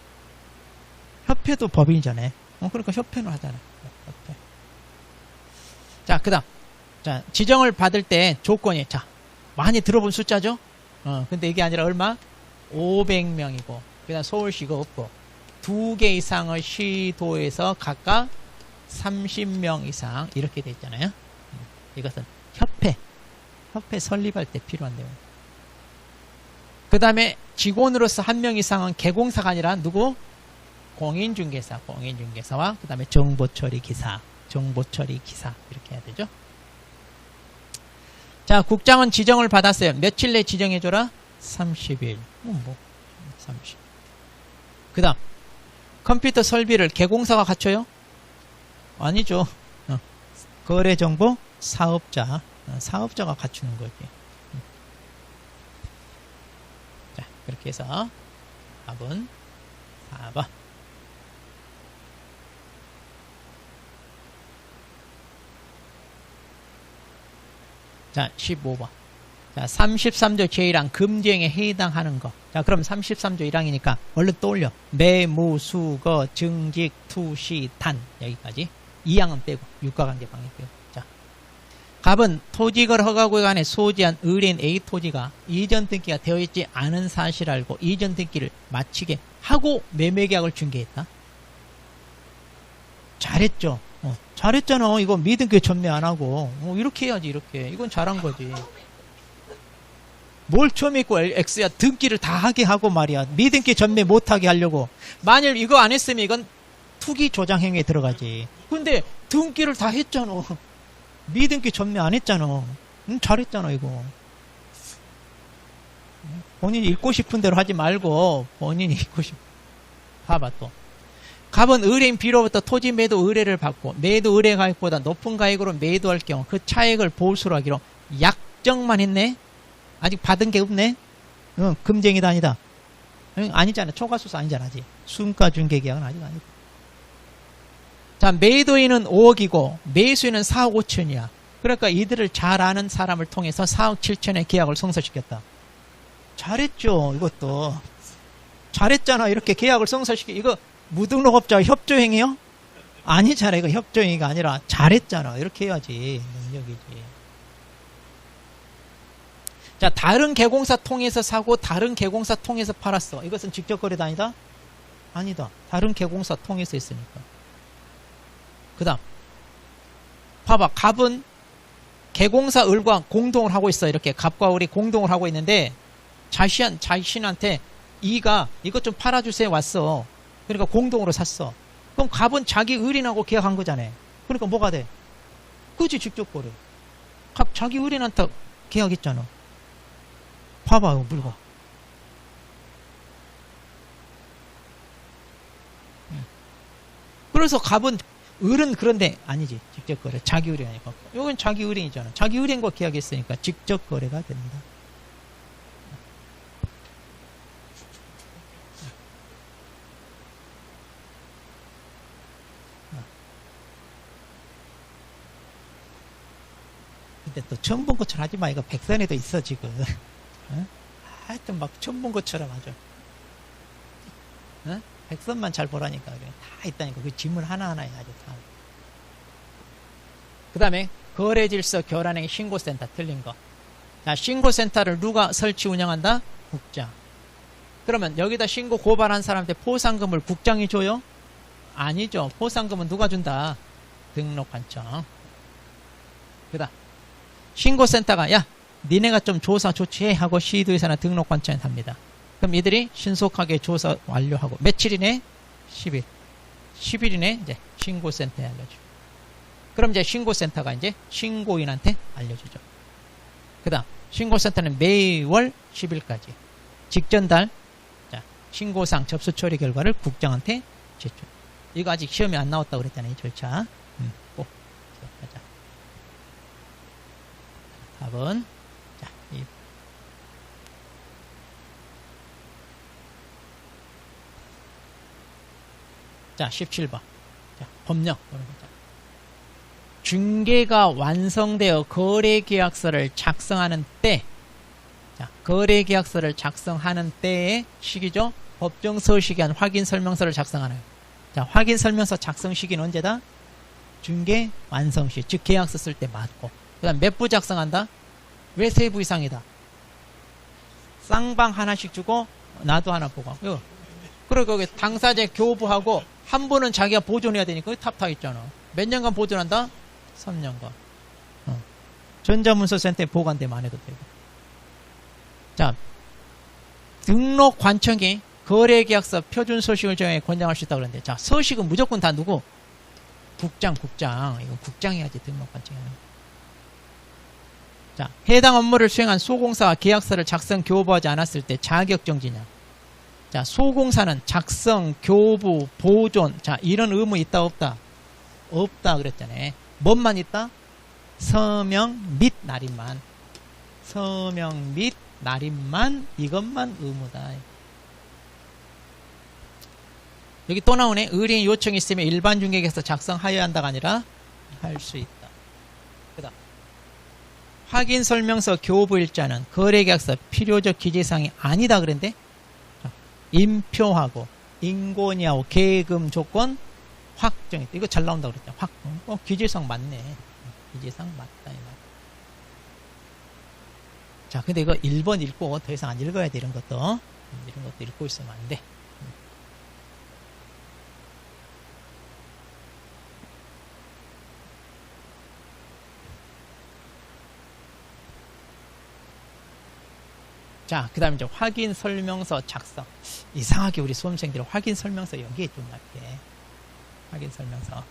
협회도 법인이잖아. 그러니까 협회는 하잖아. 협회. 자, 그 다음. 자, 지정을 받을 때 조건이, 자, 많이 들어본 숫자죠? 근데 이게 아니라 얼마? 500명이고, 그 다음 서울시가 없고, 2개 이상의 시도에서 각각 30명 이상, 이렇게 돼 있잖아요. 이것은 협회 설립할 때 필요한 내용. 그 다음에 직원으로서 1명 이상은 개공사가 아니라 누구? 공인중개사와 그 다음에 정보처리 기사 이렇게 해야 되죠. 자, 국장은 지정을 받았어요. 며칠 내 지정해줘라? 30일. 30일. 그 다음, 컴퓨터 설비를 개공사가 갖춰요? 아니죠. 거래정보 사업자가 갖추는 거지. 자, 그렇게 해서 답은 4번. 자, 15번. 자, 33조 제1항 금지행에 해당하는 거. 자, 그럼 33조 1항이니까 얼른 떠올려. 매무, 수거, 증직, 투시, 단. 여기까지. 2항은 빼고, 유가관계방해 빼고. 자, 갑은 토지거래 허가구간에 소지한 의뢰인 A 토지가 이전 등기가 되어 있지 않은 사실을 알고 이전 등기를 마치게 하고 매매계약을 중개했다. 잘했죠. 잘했잖아. 이거 미등기 전매 안 하고. 이렇게 해야지, 이렇게. 이건 잘한 거지. 뭘 처음에 있고 X야. 등기를 다 하게 하고 말이야. 미등기 전매 못하게 하려고. 만일 이거 안 했으면 이건 투기 조장 행위에 들어가지. 근데 등기를 다 했잖아. 미등기 전매 안 했잖아. 잘했잖아 이거. 본인이 읽고 싶은 대로 하지 말고 본인이 읽고 싶. 봐봐 또. 갑은 의뢰인 B로부터 토지 매도 의뢰를 받고 매도 의뢰 가액보다 높은 가액으로 매도할 경우 그 차액을 보수로 하기로 약정만 했네. 아직 받은 게 없네. 금쟁이다 아니다. 아니잖아. 초과수수 아니잖아. 아직. 순가중개계약은 아직 아니다. 자, 매도인은 5억이고 매수인은 4억 5천이야. 그러니까 이들을 잘 아는 사람을 통해서 4억 7천의 계약을 성사시켰다. 잘했죠. 이것도. 잘했잖아. 이렇게 계약을 성사시키. 이거 무등록업자 협조행위요? 아니잖아. 이거 협조행위가 아니라 잘했잖아. 이렇게 해야지. 능력이지. 자, 다른 개공사 통해서 사고 다른 개공사 통해서 팔았어. 이것은 직접 거래다 아니다? 아니다. 다른 개공사 통해서 했으니까. 그 다음 봐봐. 갑은 개공사 을과 공동을 하고 있어. 이렇게 갑과 을이 공동을 하고 있는데 자신한테 이가 이것 좀 팔아주세요 왔어. 그러니까 공동으로 샀어. 그럼 갑은 자기 을인하고 계약한 거잖아. 그러니까 뭐가 돼? 그지 직접 거래. 갑 자기 을인한테 계약했잖아. 봐봐 이거 물건. 그래서 갑은 을은 그런데 아니지. 직접 거래. 자기 을이 아니고. 이건 자기 을인이잖아. 자기 을인과 계약했으니까 직접 거래가 됩니다. 근데 또 처음 본 것처럼 하지 마. 이거 백선에도 있어 지금. 어? 하여튼 막 처음 본 것처럼 하죠. 어? 백선만 잘 보라니까. 그래. 다 있다니까. 그 지문 하나하나에 아주 다. 그 다음에 거래질서 결란행 신고센터 틀린 거. 자, 신고센터를 누가 설치 운영한다? 국장. 그러면 여기다 신고 고발한 사람한테 포상금을 국장이 줘요? 아니죠. 포상금은 누가 준다? 등록관청. 그 다음 신고센터가 야 니네가 좀 조사 조치해 하고 시도의사나 등록관청에 합니다. 그럼 이들이 신속하게 조사 완료하고 며칠이네? 10일. 10일이네 이제 신고센터에 알려줘. 그럼 이제 신고센터가 이제 신고인한테 알려주죠. 그 다음 신고센터는 매월 10일까지 직전달 자, 신고상 접수 처리 결과를 국장한테 제출. 이거 아직 시험에 안 나왔다고 그랬잖아요. 이 절차. 꼭 기억하자. 답은 자, 자 17번 자, 법령 중개가 완성되어 거래계약서를 작성하는 때 자, 거래계약서를 작성하는 때의 시기죠. 법정서식에 확인설명서를 작성하는 자, 확인설명서 작성 시기는 언제다? 중개 완성시 즉 계약서 쓸 때 맞고 그 다음 몇 부 작성한다? 왜 3부 이상이다? 쌍방 하나씩 주고 나도 하나 보고 그리고 거기 당사자 교부하고 한 분은 자기가 보존해야 되니까 탑타 있잖아. 몇 년간 보존한다? 3년간. 전자문서센터에 보관되면 안 해도 되고. 자, 등록관청이 거래계약서 표준서식을 정해 권장할 수 있다고 그러는데 자, 서식은 무조건 다 누구? 국장. 이거 국장이 해야지 등록관청이 하는 거. 자, 해당 업무를 수행한 소공사가 계약서를 작성, 교부하지 않았을 때 자격정지냐. 자, 소공사는 작성, 교부, 보존, 자, 이런 의무 있다, 없다? 없다, 그랬잖아요. 뭔만 있다? 서명 및 날인만. 서명 및 날인만, 이것만 의무다. 여기 또 나오네. 의뢰인 요청이 있으면 일반 중개계약서 작성하여야 한다가 아니라 할 수 있다. 그 다음. 확인설명서 교부일자는 거래계약서 필요적 기재사항이 아니다 그랬는데 인표하고 인고니하고 계금 조건 확정했다. 이거 잘 나온다고 그랬죠. 기재사항 맞네. 기재사항 맞다. 자, 근데 이거 1번 읽고 더 이상 안 읽어야 돼. 이런 것도 읽고 있으면 안 돼. 자, 그 다음에 이제 확인 설명서 작성. 이상하게 우리 수험생들이 확인 설명서 여기에 좀 맞게. 확인 설명서. 자,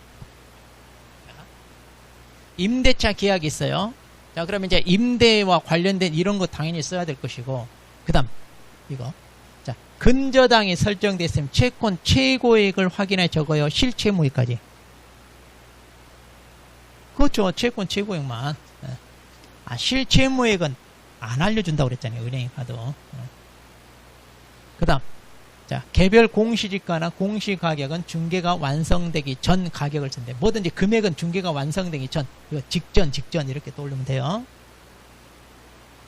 임대차 계약이 있어요. 자, 그러면 이제 임대와 관련된 이런 거 당연히 써야 될 것이고, 그 다음, 이거. 자, 근저당이 설정됐으면 채권 최고액을 확인해 적어요. 실채무액까지. 그렇죠. 채권 최고액만. 아, 실채무액은 안 알려준다고 그랬잖아요. 은행에 가도. 그 다음, 자, 개별 공시지가나 공시가격은 중개가 완성되기 전 가격을 쓴대. 뭐든지 금액은 중개가 완성되기 전, 이거 직전 이렇게 떠올리면 돼요.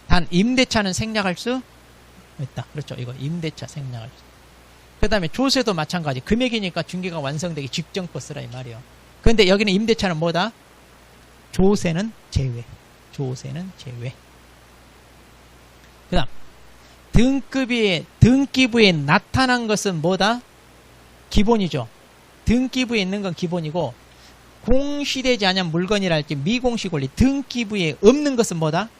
단, 임대차는 생략할 수 있다. 그렇죠. 이거 임대차 생략할 수. 그 다음에 조세도 마찬가지. 금액이니까 중개가 완성되기 직전 거 쓰라 이 말이에요. 그런데 여기는 임대차는 뭐다? 조세는 제외. 조세는 제외. 그 다음, 등기부에 나타난 것은 뭐다? 기본이죠. 등기부에 있는 건 기본이고, 공시되지 않은 물건이랄지 미공시 권리, 등기부에 없는 것은 뭐다?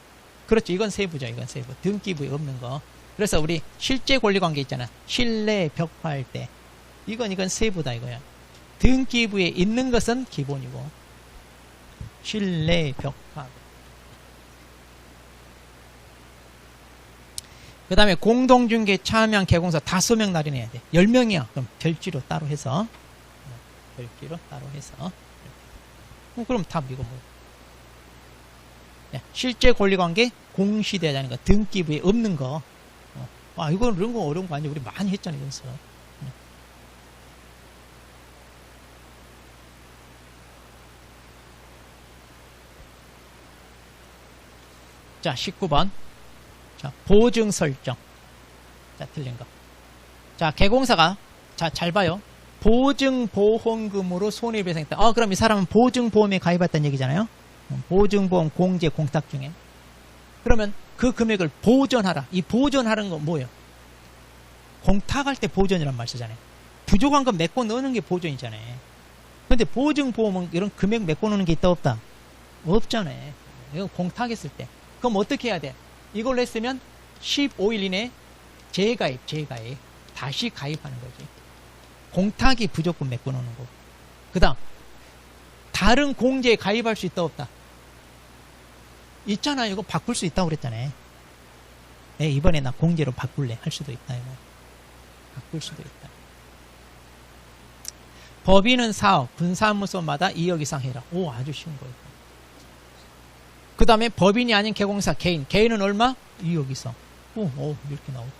그렇죠. 이건 세부죠. 이건 세부. 등기부에 없는 거. 그래서 우리 실제 권리 관계 있잖아. 실내 벽화할 때. 이건 세부다 이거야. 등기부에 있는 것은 기본이고, 실내 벽화. 그 다음에 공동중개 참여한 개공사 5명 날인해야 돼. 10명이야. 그럼 별지로 따로 해서. 별지로 따로 해서. 그럼 답 이거 뭐. 실제 권리관계 공시되지 않은 거. 등기부에 없는 거. 아, 이건 이런 거 어려운 거 아니야. 우리 많이 했잖아, 여기서. 자, 19번. 자, 보증 설정. 자, 틀린 거. 자, 개공사가, 자, 잘 봐요. 보증보험금으로 손해배상했다. 그럼 이 사람은 보증보험에 가입했다는 얘기잖아요. 보증보험 공제 공탁 중에. 그러면 그 금액을 보전하라. 이 보전하는 건 뭐예요? 공탁할 때 보전이란 말 쓰잖아요. 부족한 건 메꿔 넣는 게 보전이잖아요. 근데 보증보험은 이런 금액 메꿔 놓는 게 있다 없다? 없잖아요. 이거 공탁했을 때. 그럼 어떻게 해야 돼? 이걸로 했으면 15일 이내에 재가입. 다시 가입하는 거지. 공탁이 부족금 메꿔놓는 거고. 그 다음, 다른 공제에 가입할 수 있다 없다? 있잖아요. 이거 바꿀 수 있다고 그랬잖아요. 네, 이번에 나 공제로 바꿀래. 할 수도 있다. 이거. 바꿀 수도 있다. 법인은 4억, 분사무소마다 2억 이상 해라. 오, 아주 쉬운 거예요. 그 다음에 법인이 아닌 개공사 개인은 얼마? 2억 이상. 오, 이렇게 나오고.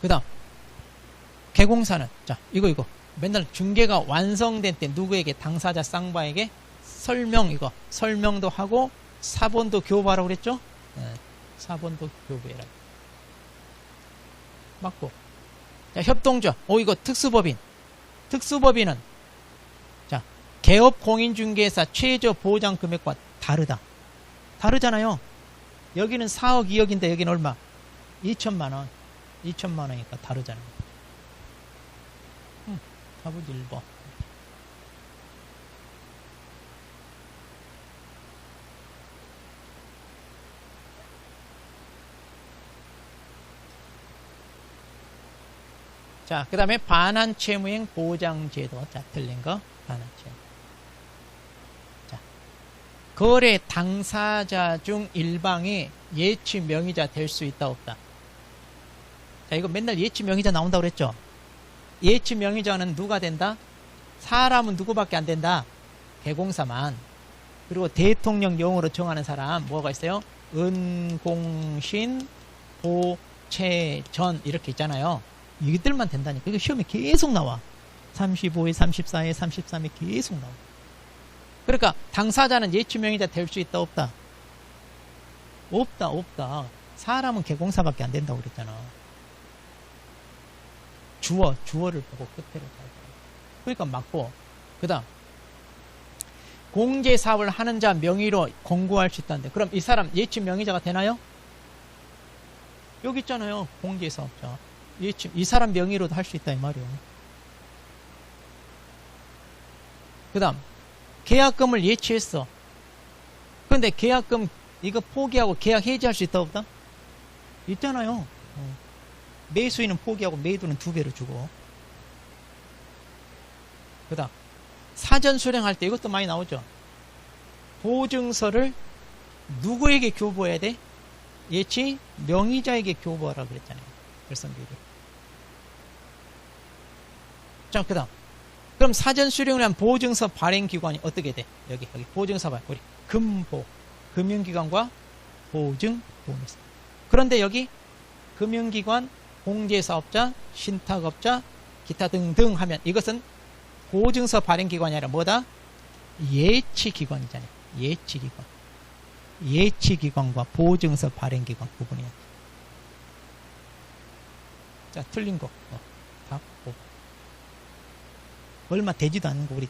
그 다음 개공사는 자 이거 맨날 중개가 완성된 때 누구에게? 당사자 쌍방에게 설명도 하고 사본도 교부하라고 그랬죠? 네, 사본도 교부해라. 맞고. 자, 협동조. 이거 특수법인은 자, 개업 공인중개사 최저 보장 금액과 다르잖아요. 여기는 4억 2억인데 여기는 얼마? 2천만원 2천만원이니까 다르잖아요. 답은 1번. 자, 그 다음에 반환채무행 보장제도. 자, 틀린 거. 반환채무. 자, 거래 당사자 중 일방이 예치 명의자 될 수 있다 없다? 자, 이거 맨날 예치 명의자 나온다고 그랬죠? 예치 명의자는 누가 된다? 사람은 누구밖에 안 된다? 개공사만. 그리고 대통령령으로 정하는 사람 뭐가 있어요? 은공신, 보채전 이렇게 있잖아요. 이들만 된다니까. 이거 시험에 계속 나와. 35회, 34회, 33회 계속 나와. 그러니까 당사자는 예치 명의자 될 수 있다 없다? 없다. 사람은 개공사밖에 안 된다고 그랬잖아. 주어를 보고 끝에를 가야 돼. 그러니까 맞고. 그 다음 공제사업을 하는 자 명의로 공고할 수 있다는데 그럼 이 사람 예치 명의자가 되나요? 여기 있잖아요. 공제사업자. 이 사람 명의로도 할 수 있다 이 말이에요. 그 다음 계약금을 예치했어. 그런데 계약금 이거 포기하고 계약 해지할 수 있다 없다? 있잖아요. 매수인은 포기하고 매도는 2배로 주고. 그 다음 사전 수령할 때 이것도 많이 나오죠. 보증서를 누구에게 교부해야 돼? 예치 명의자에게 교부하라 그랬잖아요. 결산비율을. 자, 그 다음 그럼 사전 수령을 한 보증서 발행기관이 어떻게 돼? 여기 보증서 발행, 우리 금보 금융기관과 보증보험회사. 그런데 여기 금융기관, 공제사업자, 신탁업자, 기타 등등 하면 이것은 보증서 발행기관이 아니라 뭐다? 예치기관이잖아요. 예치기관. 예치기관과 보증서 발행기관 구분이야. 자, 틀린 거. 답 5. 얼마 되지도 않는 거, 우리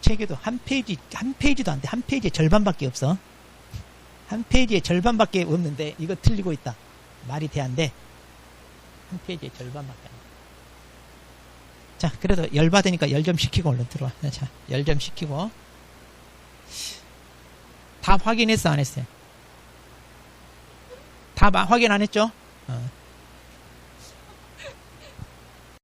책에도 한 페이지도 안 돼. 한 페이지에 절반밖에 없어. 한 페이지에 절반밖에 없는데 이거 틀리고 있다. 말이 돼, 안 돼? 한 페이지에 절반밖에 안 돼. 자, 그래도 열받으니까 열 좀 시키고 얼른 들어와. 자, 열 좀 시키고. 답 확인했어, 안 했어요? 답 확인 안 했죠?